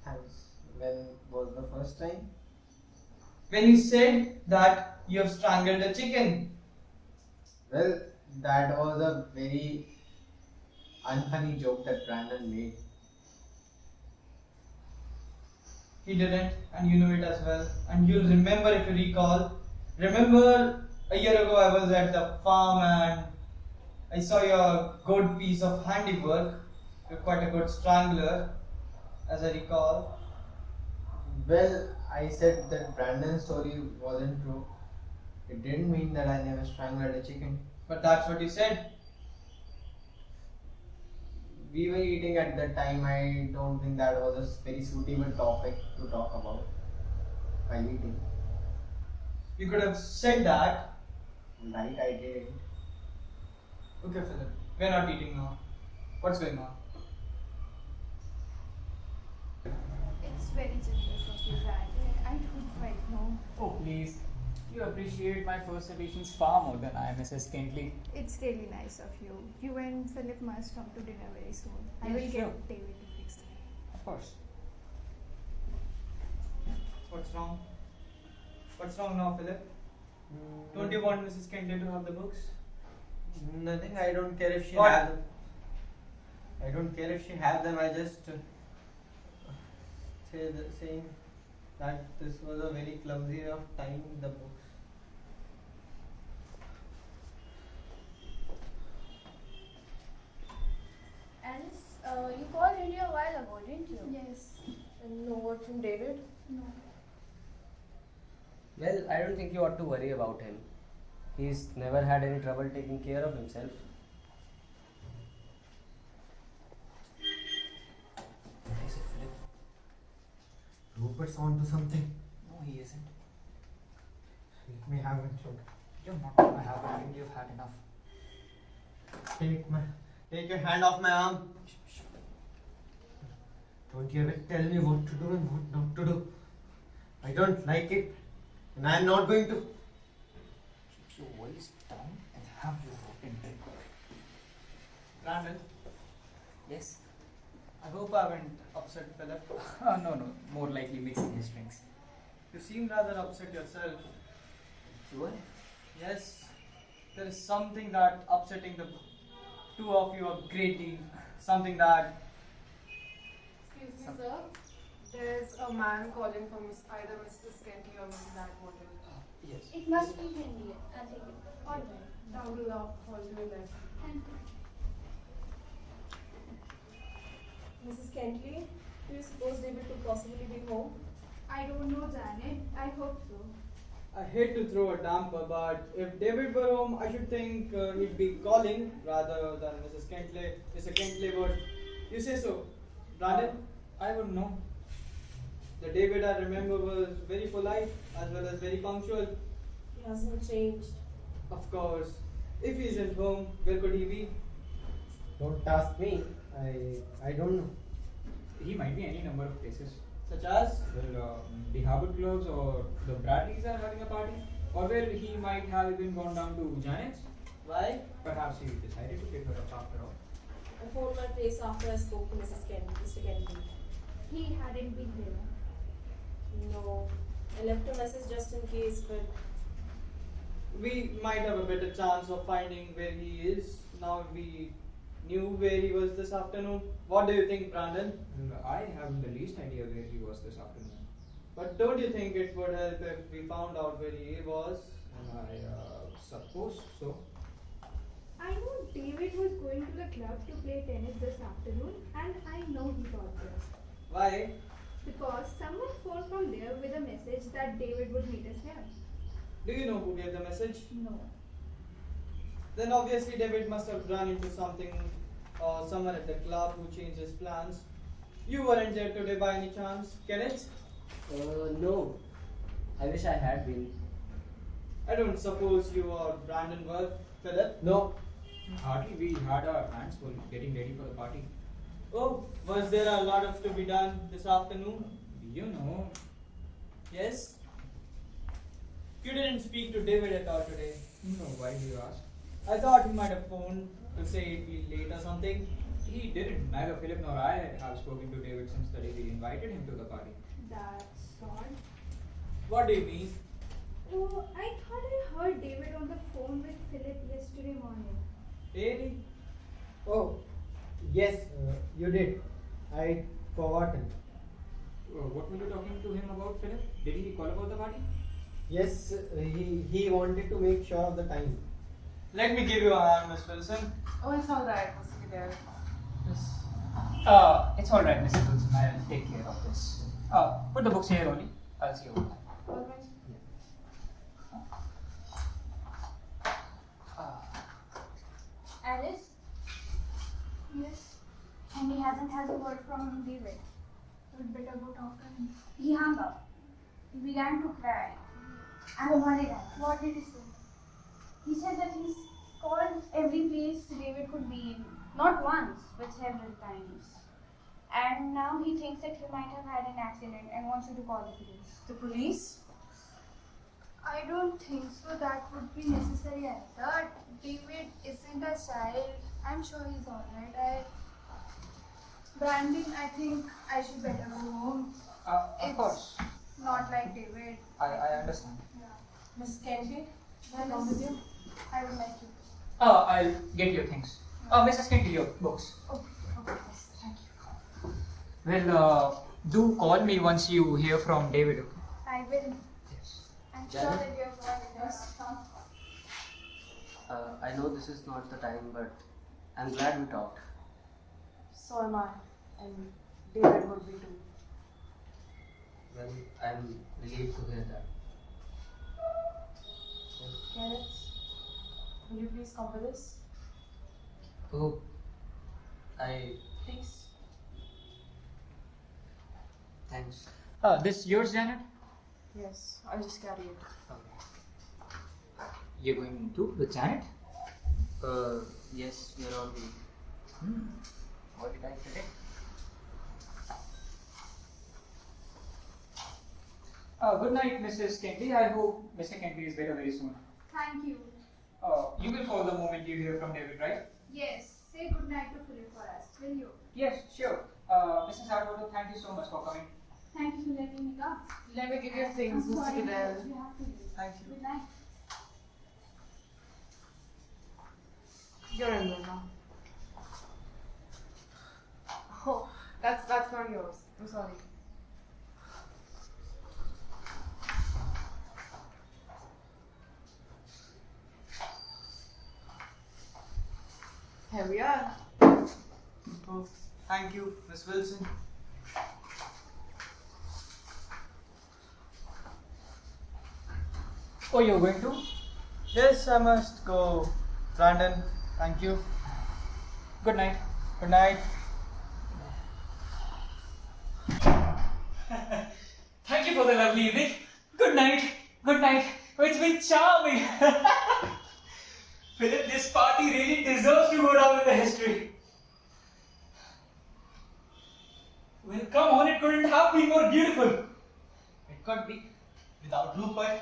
Thanks. When was the first time? When you said that you have strangled a chicken. Well, that was a very unfunny joke that Brandon made. He didn't, and you know it as well. And you'll remember if you recall. Remember a year ago I was at the farm and I saw your good piece of handiwork. You're quite a good strangler, as I recall. Well, I said that Brandon's story wasn't true. It didn't mean that I never strangled a chicken. But that's what you said. We were eating at that time. I don't think that was a very suitable topic to talk about while eating. You could have said that. Right, I did. Okay, Philip, we're not eating now. What's going on? It's very generous of you, Dad. I don't quite know. Oh, please. You appreciate my first editions far more than I, Mrs. Kentley. It's really nice of you. You and Philip must come to dinner very soon. I Yeah, will sure. get David to fix it. Of course. What's wrong? What's wrong now, Philip? Don't you want Mrs. Kentley to have the books? Nothing. I don't care if she What? has them. I don't care if she has them. I just saying that this was a very clumsy way of tying the books. Alice, you called India a while ago, didn't you? Yes. And no word from David? No. Well, I don't think you ought to worry about him. He's never had any trouble taking care of himself. What is it, Philip? Rupert's onto something. No, he isn't. Let me have it, Shukla. You're not gonna have it when you've had enough. Take your hand off my arm. Don't you ever tell me what to do and what not to do. I don't like it, and I'm not going to. Keep your voice down and have your rotten drink. Brandon, Yes? I hope I haven't upset Philip. No, more likely mixing his drinks. You seem rather upset yourself. Do I? Yes, there is something that upsetting the two of you a great deal. Something that. Excuse me, sir. There's a man calling for either Mrs. Kentley or Mrs. Atwater. Yes. It must be Henry. I'll take it. All right. Down to the hall to the left. Thank you. Mrs. Kentley, do you suppose David could possibly be home? I don't know, Janet. I hope so. I hate to throw a damper, but if David were home, I should think he'd be calling rather than Mrs. Kentley. Mr. Kentley would. You say so, Brandon? I wouldn't know. The David I remember was very polite as well as very punctual. He hasn't changed. Of course. If he isn't home, where could he be? Don't ask me. I don't know. He might be any number of places. Such as? Well, the Harbour Clubs or the Bradleys are having a party. Or well, he might have even gone down to Janet's. Why? Perhaps he decided to pick her up after all. I phoned my place after I spoke to Mr. Kentley. He hadn't been there. No. I left a message just in case, but We might have a better chance of finding where he is now we knew where he was this afternoon. What do you think, Brandon? Well, I haven't the least idea where he was this afternoon. But don't you think it would help if we found out where he was? I suppose so. I know David was going to the club to play tennis this afternoon, and I know he got there. Why? Because someone phoned from there with a message that David would meet us here. Do you know who gave the message? No. Then obviously David must have run into something or someone at the club who changed his plans. You weren't there today by any chance, Kenneth? No. I wish I had been. I don't suppose you or Brandon were, Philip? No. Hardly we had our hands full getting ready for the party. Oh, was there a lot of to be done this afternoon? You know, Yes? You didn't speak to David at all today. no, why do you ask? I thought he might have phoned to say he'd be late or something. He didn't. Neither Philip nor I have spoken to David since the day we invited him to the party. That's odd. What do you mean? Oh, I thought I heard David on the phone with Philip yesterday morning. Really? Oh, yes, you did. I forgotten. What were you talking to him about, Philip? Did he call about the party? Yes, he wanted to make sure of the time. Let me give you a hand, Miss Wilson. Oh, it's alright, Mr. Cadell. It's alright, Mrs. Wilson. I'll take care of this. Put the books here only. I'll see you over time. Alright. Alice? Yes? And he hasn't had a word from David. We'd better go talk to him. He hung up. He began to cry. I'm worried. What did he say? He said that he's called every place David could be in. Not once, but several times. And now he thinks that he might have had an accident and wants you to call the police. The police? I don't think so. That would be necessary either. David isn't a child. I'm sure he's alright. Brandon, I think I should better go home. Of course. Not like David. I understand. Yeah. Mrs. Kentley? Can I come with you? I would like to. I'll get your things. Mrs. Kentley, your books. Okay, yes, thank you. Well, do call me once you hear from David. Okay? I will. Yes. I'm sure Janet? that you're going to come. I know this is not the time, but I'm glad we talked. So am I. And David would be too. Well, I'm relieved to hear that. Kenneth, will you please come with us? Oh, I... Please. Thanks. This yours, Janet? Yes, I'll just carry it. Okay. You're going to with Janet? Yes, we're all going. What did I say? Good night, Mrs. Kentley. I hope Mr. Kentley is better very soon. Thank you. You will call the moment you hear from David, right? Yes, say good night to Philip for us, will you? Yes, sure. Mrs. Atwater, thank you so much for coming. Thank you for letting me come. Let me give you things, I'm Mr. sorry, Cadell. you have to leave. Thank you. Good night. You're in there now. Oh, that's not yours. I'm sorry. Here we are. Oh, thank you, Miss Wilson. Oh, you're going to? Yes, I must go. Brandon, thank you. Good night. Good night. Thank you for the lovely evening. Good night. Good night. It's been charming. Philip, this party really deserves to go down in the history. Well, come on, it couldn't have been more beautiful. It could be without Rupert.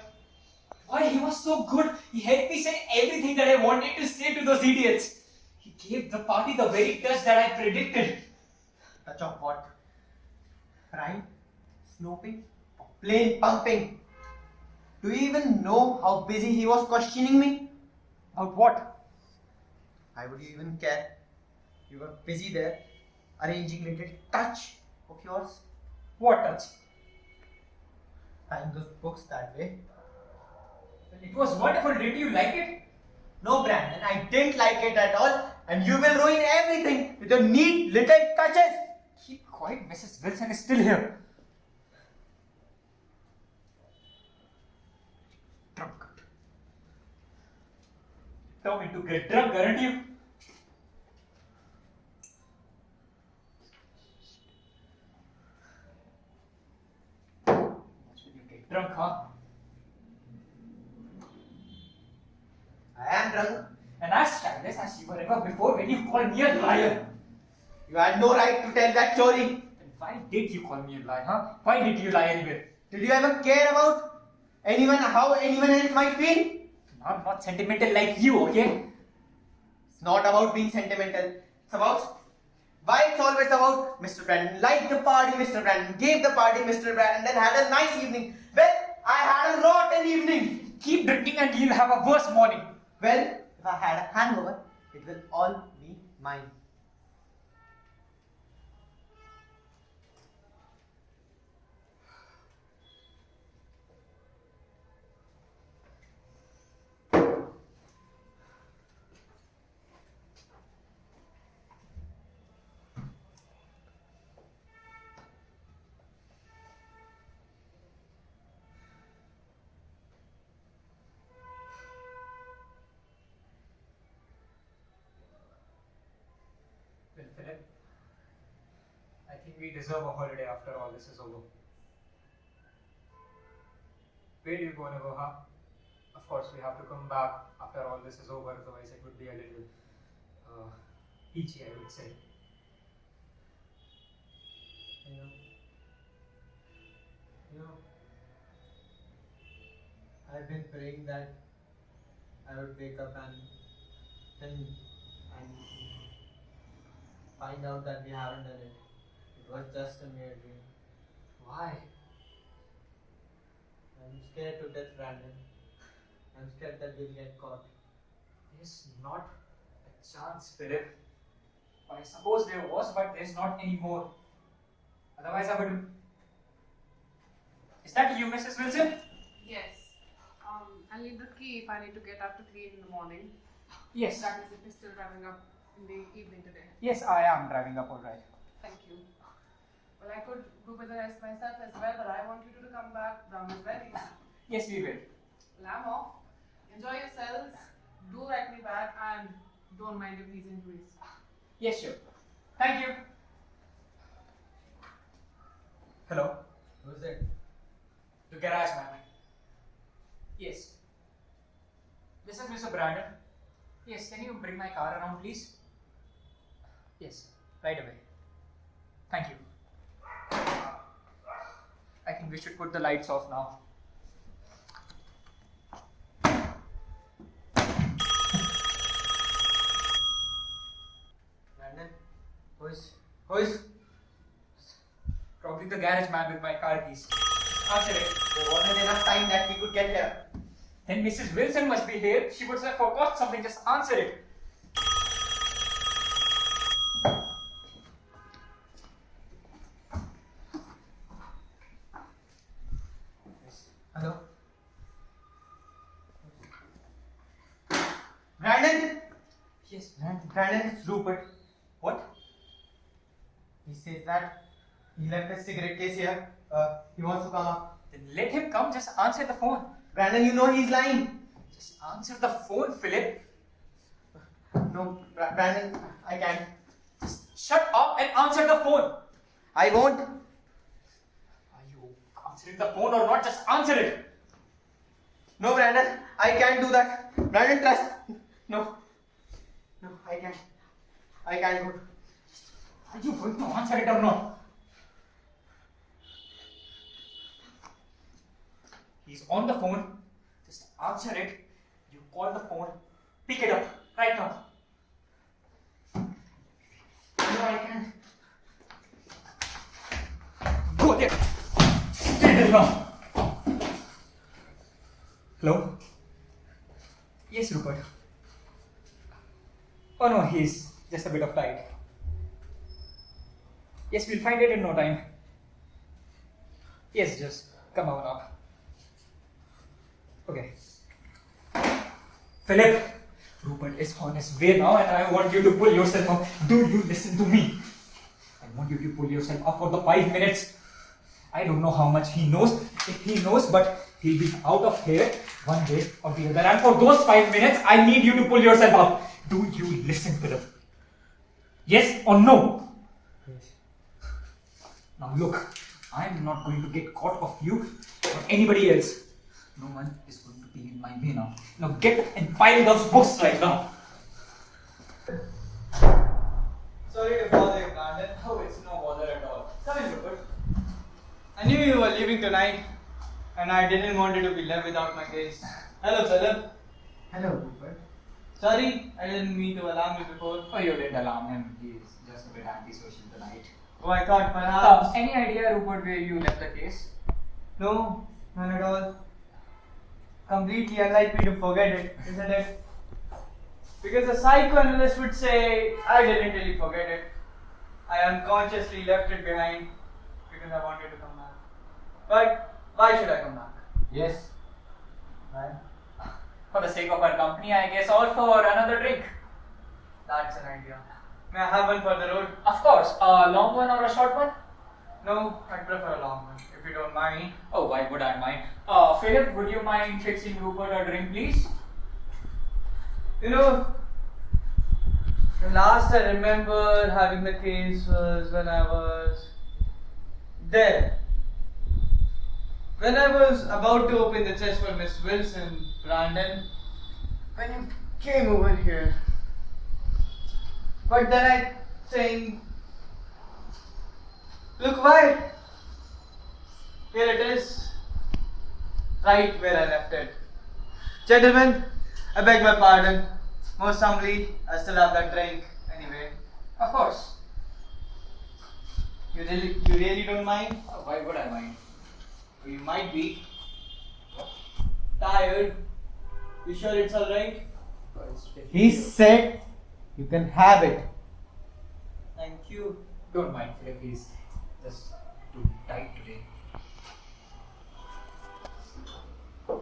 Why, he was so good. He helped me say everything that I wanted to say to those idiots. He gave the party the very touch that I predicted. Touch of what? Prime? Snooping? Or plain pumping? Do you even know how busy he was questioning me? About what? Why would you even care? You were busy there, arranging little touch of yours. What touch? Tying those books that way. It was wonderful. Didn't you like it? No, Brandon, I didn't like it at all, and you will ruin everything with your neat little touches. Keep quiet. Mrs. Wilson is still here. Drunk. Determined to get drunk, aren't you? That's when you get drunk, huh? I am drunk. And as childless as you were ever before when you called me a liar. You had no right to tell that story. Then why did you call me a liar, huh? Why did you lie anyway? Did you ever care about how anyone else might feel? I'm not sentimental like you, okay? It's not about being sentimental. It's about why it's always about Mr. Brandon liked the party, Mr. Brandon gave the party, Mr. Brandon then had a nice evening. Well, I had a rotten evening. Keep drinking and you'll have a worse morning. Well, if I had a hangover, it will all be mine. Well, Philip, I think we deserve a holiday after all this is over. Where do you want to go, huh? Of course, we have to come back after all this is over, otherwise it would be a little peachy, I would say. I've been praying that I would wake up and think and find out that we haven't done it. It was just a mere dream. Why? I'm scared to death, Brandon. I'm scared that we'll get caught. There's not a chance, Philip. Or I suppose there was, but there's not anymore. Otherwise, I would. Is that you, Mrs. Wilson? Yes. I'll leave the key if I need to get up to clean in the morning. Yes. That is if you're still driving up in the evening today. Yes, I am driving up alright. Thank you. Well, I could go with the rest myself as well, but I want you two to come back. Brown is ready. Yes, we will. Well, I'm off. Enjoy yourselves. Do write me back and don't mind if these injuries. Yes, sure. Thank you. Hello? Who's it? The garage man. Yes. This is Mr. Brandon. Yes, can you bring my car around, please? Yes, right away. Thank you. I think we should put the lights off now. Brandon? Who is? Probably the garage man with my car keys. Answer it. There wasn't enough time that we could get here. Then Mrs. Wilson must be here. She would have forgot something. Just answer it. Hello? Brandon? Yes. Brandon, it's Rupert. What? He says that he left his cigarette case here. He wants to come up. Then let him come. Just answer the phone. Brandon, you know he's lying. Just answer the phone, Philip. No, Brandon, I can't. Just shut up and answer the phone. I won't. Are you answering the phone or not? Just answer it. No, Brandon, I can't do that. Brandon, trust. No, I can't. I can't go. Are you going to answer it or not? He's on the phone. Just answer it. You call the phone. Pick it up right now. No, I can't. Go there. Stay there now. Hello? Yes, Rupert. Oh no, he's just a bit of tired. Yes, we'll find it in no time. Yes, just come on up. Okay. Philip, Rupert is on his way now and I want you to pull yourself up. Do you listen to me? I want you to pull yourself up for the 5 minutes. I don't know how much he knows, if he knows, but he'll be out of here one way or the other. And for those 5 minutes, I need you to pull yourself up. Do you listen, Philip? Yes or no? Yes. Now look, I'm not going to get caught of you or anybody else. No one is going to be in my way now. Now get and file those books right now. Sorry to bother you, Brandon. Oh, it's no bother at all. Come in, Rupert. I knew you were leaving tonight, and I didn't want you to be left without my case. Hello, Philip. Hello, Rupert. Sorry, I didn't mean to alarm you before. Oh, you didn't alarm him. He's just a bit antisocial tonight. Oh, I thought perhaps. Any idea, Rupert, where you left the case? No, none at all. Completely unlikely to forget it, isn't it? Because a psychoanalyst would say, I didn't really forget it. I unconsciously left it behind because I wanted to come back. But why should I come back? Yes. Why? For the sake of our company, I guess, or for another drink. That's an idea. May I have one for the road? Of course. A long one or a short one? No, I'd prefer a long one, if you don't mind. Oh, why would I mind? Philip, would you mind fixing Rupert a drink, please? You know, the last I remember having the case was when I was there. When I was about to open the chest for Miss Wilson, Brandon, when you came over here. But then I think, look, why? Here it is, right where I left it. Gentlemen, I beg my pardon. Most humbly, I still have that drink anyway. Of course. You really don't mind? Oh, why would I mind? You might be tired. You sure it's alright? He said you can have it. Thank you. Don't mind, Philip. He's just too tight today.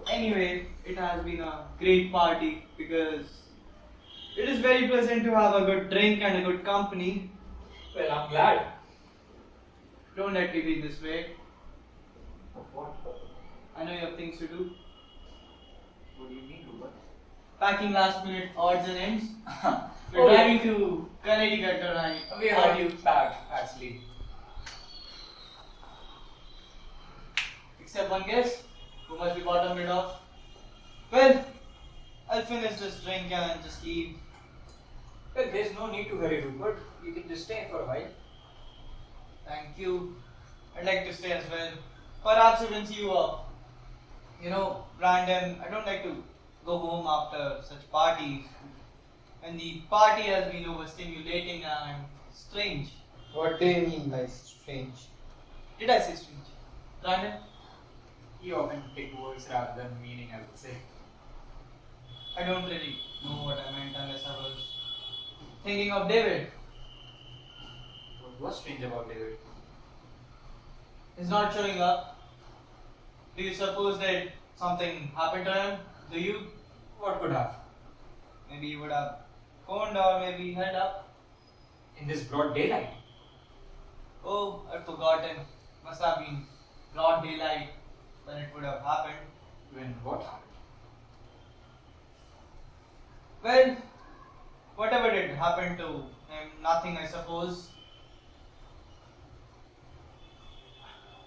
Anyway, it has been a great party because it is very pleasant to have a good drink and a good company. Well, I'm glad. Don't let me be this way. What? I know you have things to do. What do you mean, Rupert? Packing last minute odds and ends. We're Oh, driving to Connecticut tonight. We are already packed, actually. Except one guest who must be bottom mid off. Well, I'll finish this drink and just leave. Well, there's no need to hurry, Rupert. You can just stay for a while. Thank you. I'd like to stay as well. Perhaps even see you off. You know, Brandon, I don't like to go home after such parties. And the party has been overstimulating and strange. What do you mean by strange? Did I say strange? Brandon? You often take words rather than meaning, I would say. I don't really know what I meant unless I was thinking of David. What was strange about David? He's not showing up. Do you suppose that something happened to him? Do you? What could have? Maybe he would have phoned or maybe held up. In this broad daylight? Oh, I'd forgotten. Must have been broad daylight when it would have happened. When what happened? Well, whatever did happen to him, nothing I suppose.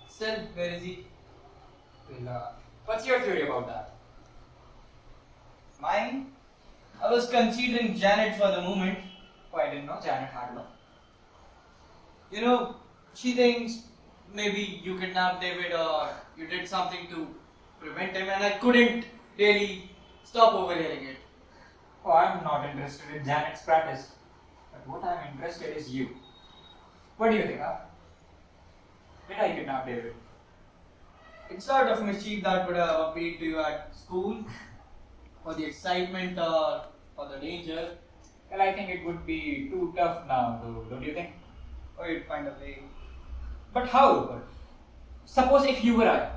Still, where is he? Well, what's your theory about that? Mine? I was considering Janet for the moment. Oh, I didn't know Janet had one. You know, she thinks maybe you kidnapped David or you did something to prevent him, and I couldn't really stop overhearing it. Oh, I'm not interested in Janet's practice. But what I'm interested is you. What do you think, huh? Did I kidnap David? It's sort of mischief that would have appealed to you at school, for the excitement or for the danger. Well, I think it would be too tough now, though, don't you think? Or you'd find a way. But how, Rupert? Suppose if you were I,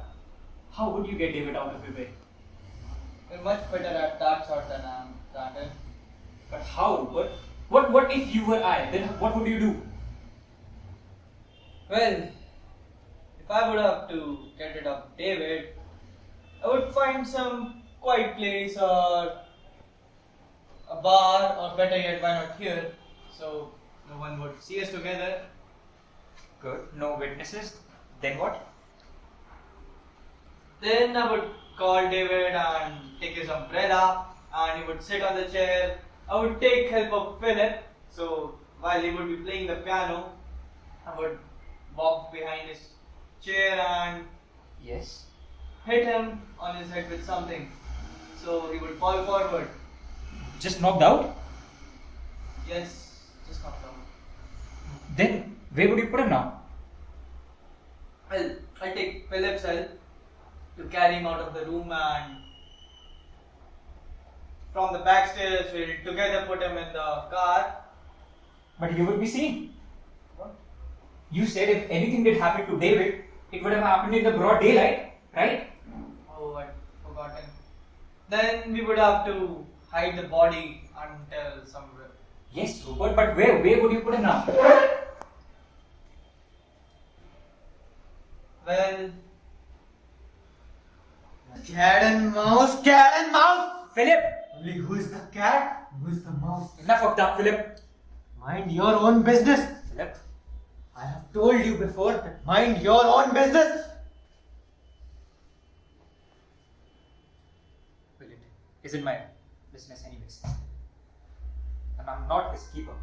how would you get David out of your way? You're much better at that sort than I am, Brandon. But how, Rupert? What if you were I? Then what would you do? Well, if I would have to get rid of David, I would find some quiet place or a bar, or better yet, why not here, so no one would see us together. Good. No witnesses. Then what? Then I would call David and take his umbrella, and he would sit on the chair. I would take help of Philip, so while he would be playing the piano, I would walk behind his chair and Yes. hit him on his head with something, so he would fall forward. Just knocked out? Yes, just knocked out. Then where would you put him now? I'll take Philip's help to carry him out of the room, and from the backstairs we'll together put him in the car. But he would be seen. What? You said if anything did happen to David, it would have happened in the broad daylight, right? Oh, I'd forgotten. Then we would have to hide the body until somewhere. Yes, Rupert, but where? Where would you put him now? Well, cat and mouse, cat and mouse! Philip! Only who is the cat? Who is the mouse? Enough of that, Philip. Mind your own business. Philip? I have told you before that mind your own business. Well, it isn't my business anyways. And I'm not his keeper.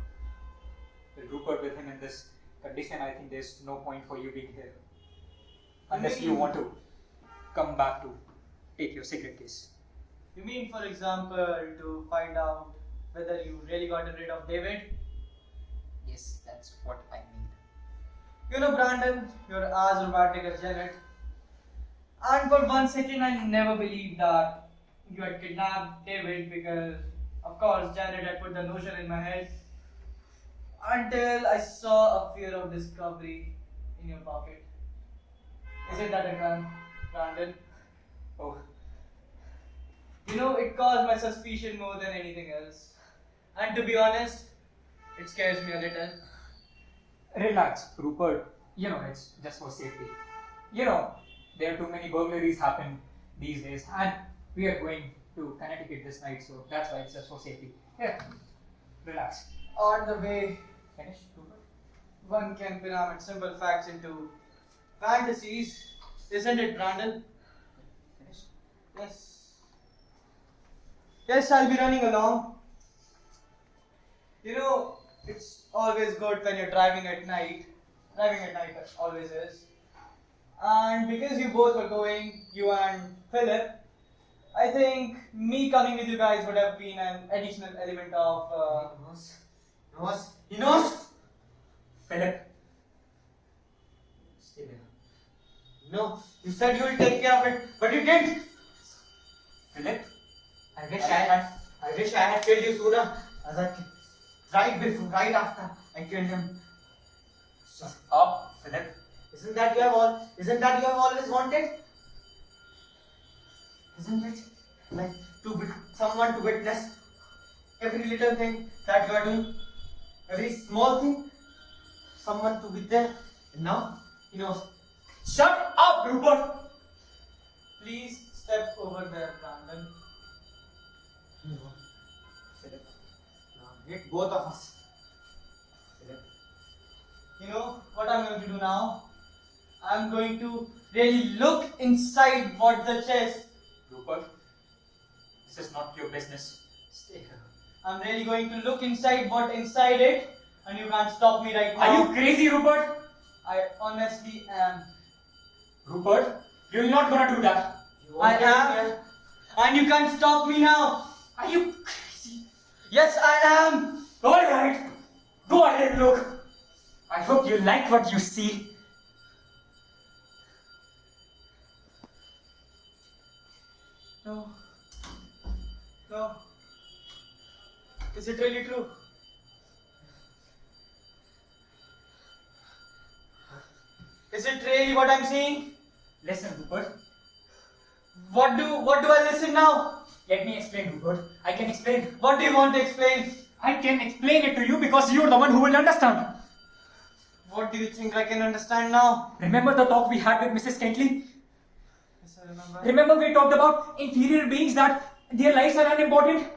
With Rupert with him in this condition, I think there's no point for you being here. Unless you want to come back to take your cigarette case. You mean, for example, to find out whether you really gotten rid of David? Yes, that's what I mean. You know, Brandon, you're as romantic as Janet. And for 1 second, I never believed that you had kidnapped David because, of course, Janet had put the notion in my head. Until I saw a fear of discovery in your pocket. Isn't that a crime, Brandon? Oh, You know, it caused my suspicion more than anything else. And to be honest, it scares me a little. relax, Rupert. You know, it's just for safety. You know, there are too many burglaries happen these days, and we are going to Connecticut this night, so that's why it's just for safety. Yeah, relax. On the way, Finish, Rupert. one can pyramid simple facts into fantasies, isn't it, Brandon? Finish. Yes. Yes, I'll be running along. You know, it's always good when you're driving at night. Driving at night always is. And because you both were going, you and Philip, I think me coming with you guys would have been an additional element of. He knows? Philip. Stay there. No, you said you will take care of it, but you didn't. Philip. I wish I had killed you sooner. As I right after I killed him. Shut up, Philip. Isn't that you have always wanted? Isn't it? Like someone to witness every little thing that you are doing, every small thing, someone to be there. And now he knows. Shut up, Rupert. Please step over there, Brandon. No, Philip. Now hit both of us. Philip. You know what I'm going to do now? I'm going to really look inside what the chest. Rupert, this is not your business. Stay here. I'm really going to look inside what inside it, and you can't stop me right now. Are you crazy, Rupert? I honestly am. Rupert, you're not gonna do that. I am, and you can't stop me now. Are you crazy? Yes, I am. Alright, go ahead, look. I hope you like what you see. No. No. Is it really true? Is it really what I'm seeing? Listen, Rupert. What do I listen now? Let me explain, Rupert. I can explain. What do you want to explain? I can explain it to you because you're the one who will understand. What do you think I can understand now? Remember the talk we had with Mrs. Kentley? Yes, I remember. Remember we talked about inferior beings that their lives are unimportant?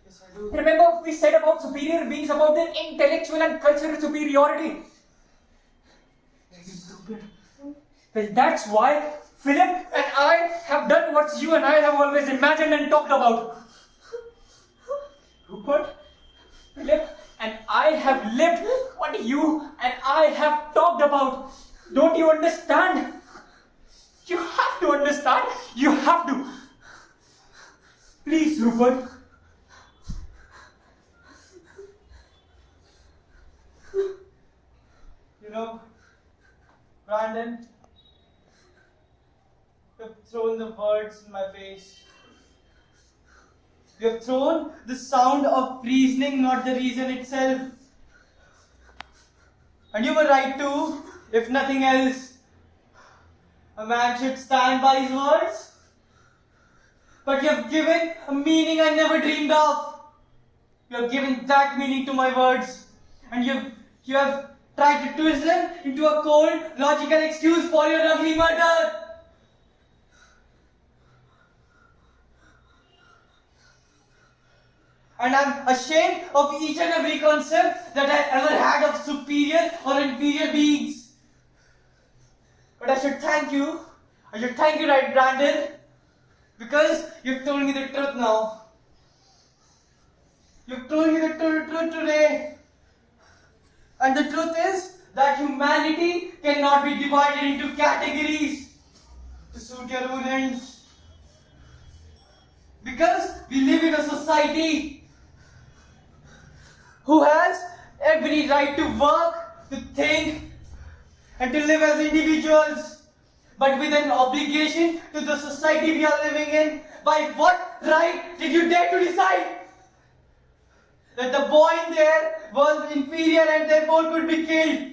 Yes, I do. Remember we said about superior beings, about their intellectual and cultural superiority? Yes. Well, that's why Philip and I have done what you and I have always imagined and talked about. Rupert, Philip and I have lived what you and I have talked about. Don't you understand? You have to understand. You have to. Please, Rupert, Brandon, you've thrown the words in my face. You have thrown the sound of reasoning, not the reason itself. And you were right too, if nothing else. A man should stand by his words. But you have given a meaning I never dreamed of. You have given that meaning to my words. And you have tried to twist them into a cold, logical excuse for your ugly murder. And I'm ashamed of each and every concept that I ever had of superior or inferior beings. But I should thank you, right, Brandon? Because you've told me the truth now. You've told me the truth today. And the truth is that humanity cannot be divided into categories to suit your own ends. Because we live in a society who has every right to work, to think, and to live as individuals, but with an obligation to the society we are living in. By what right did you dare to decide that the boy in there was inferior and therefore could be killed?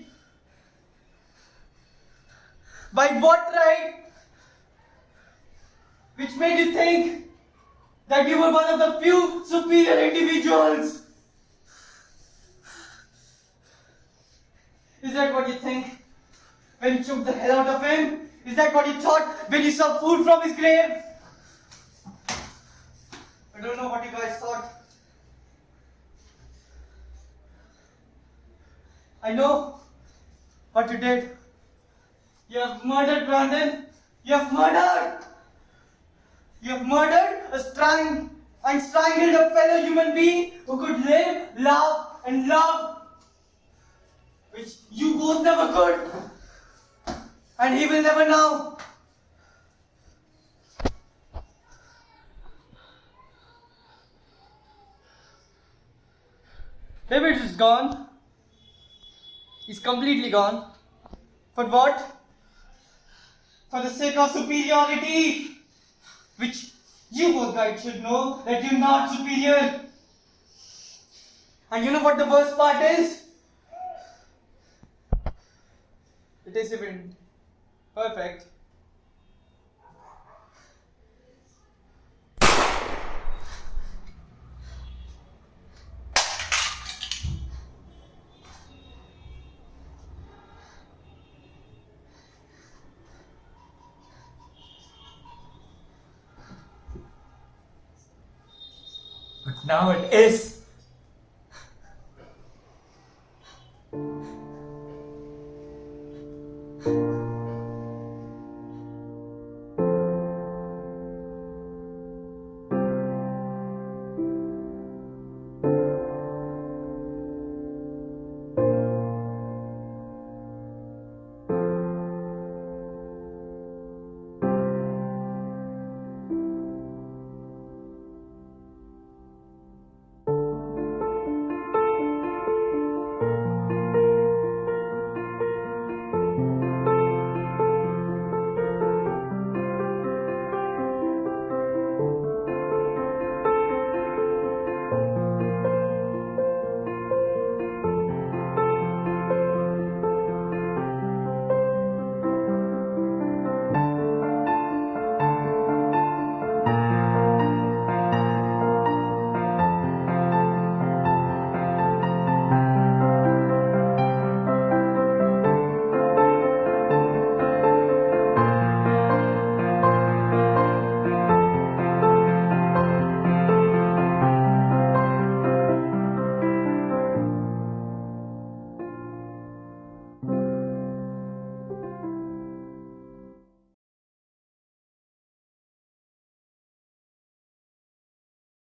By what right? Which made you think that you were one of the few superior individuals? Is that what you think when you took the hell out of him? Is that what you thought when you saw food from his grave? I don't know what you guys thought. I know what you did. You have murdered Brandon. You have murdered. You have murdered and strangled a fellow human being who could live, laugh, and love, which you both never could, and he will never now. David is gone. He's completely gone. For what? For the sake of superiority, which you both guys should know that you're not superior. And you know what the worst part is? It is even perfect. But now it is.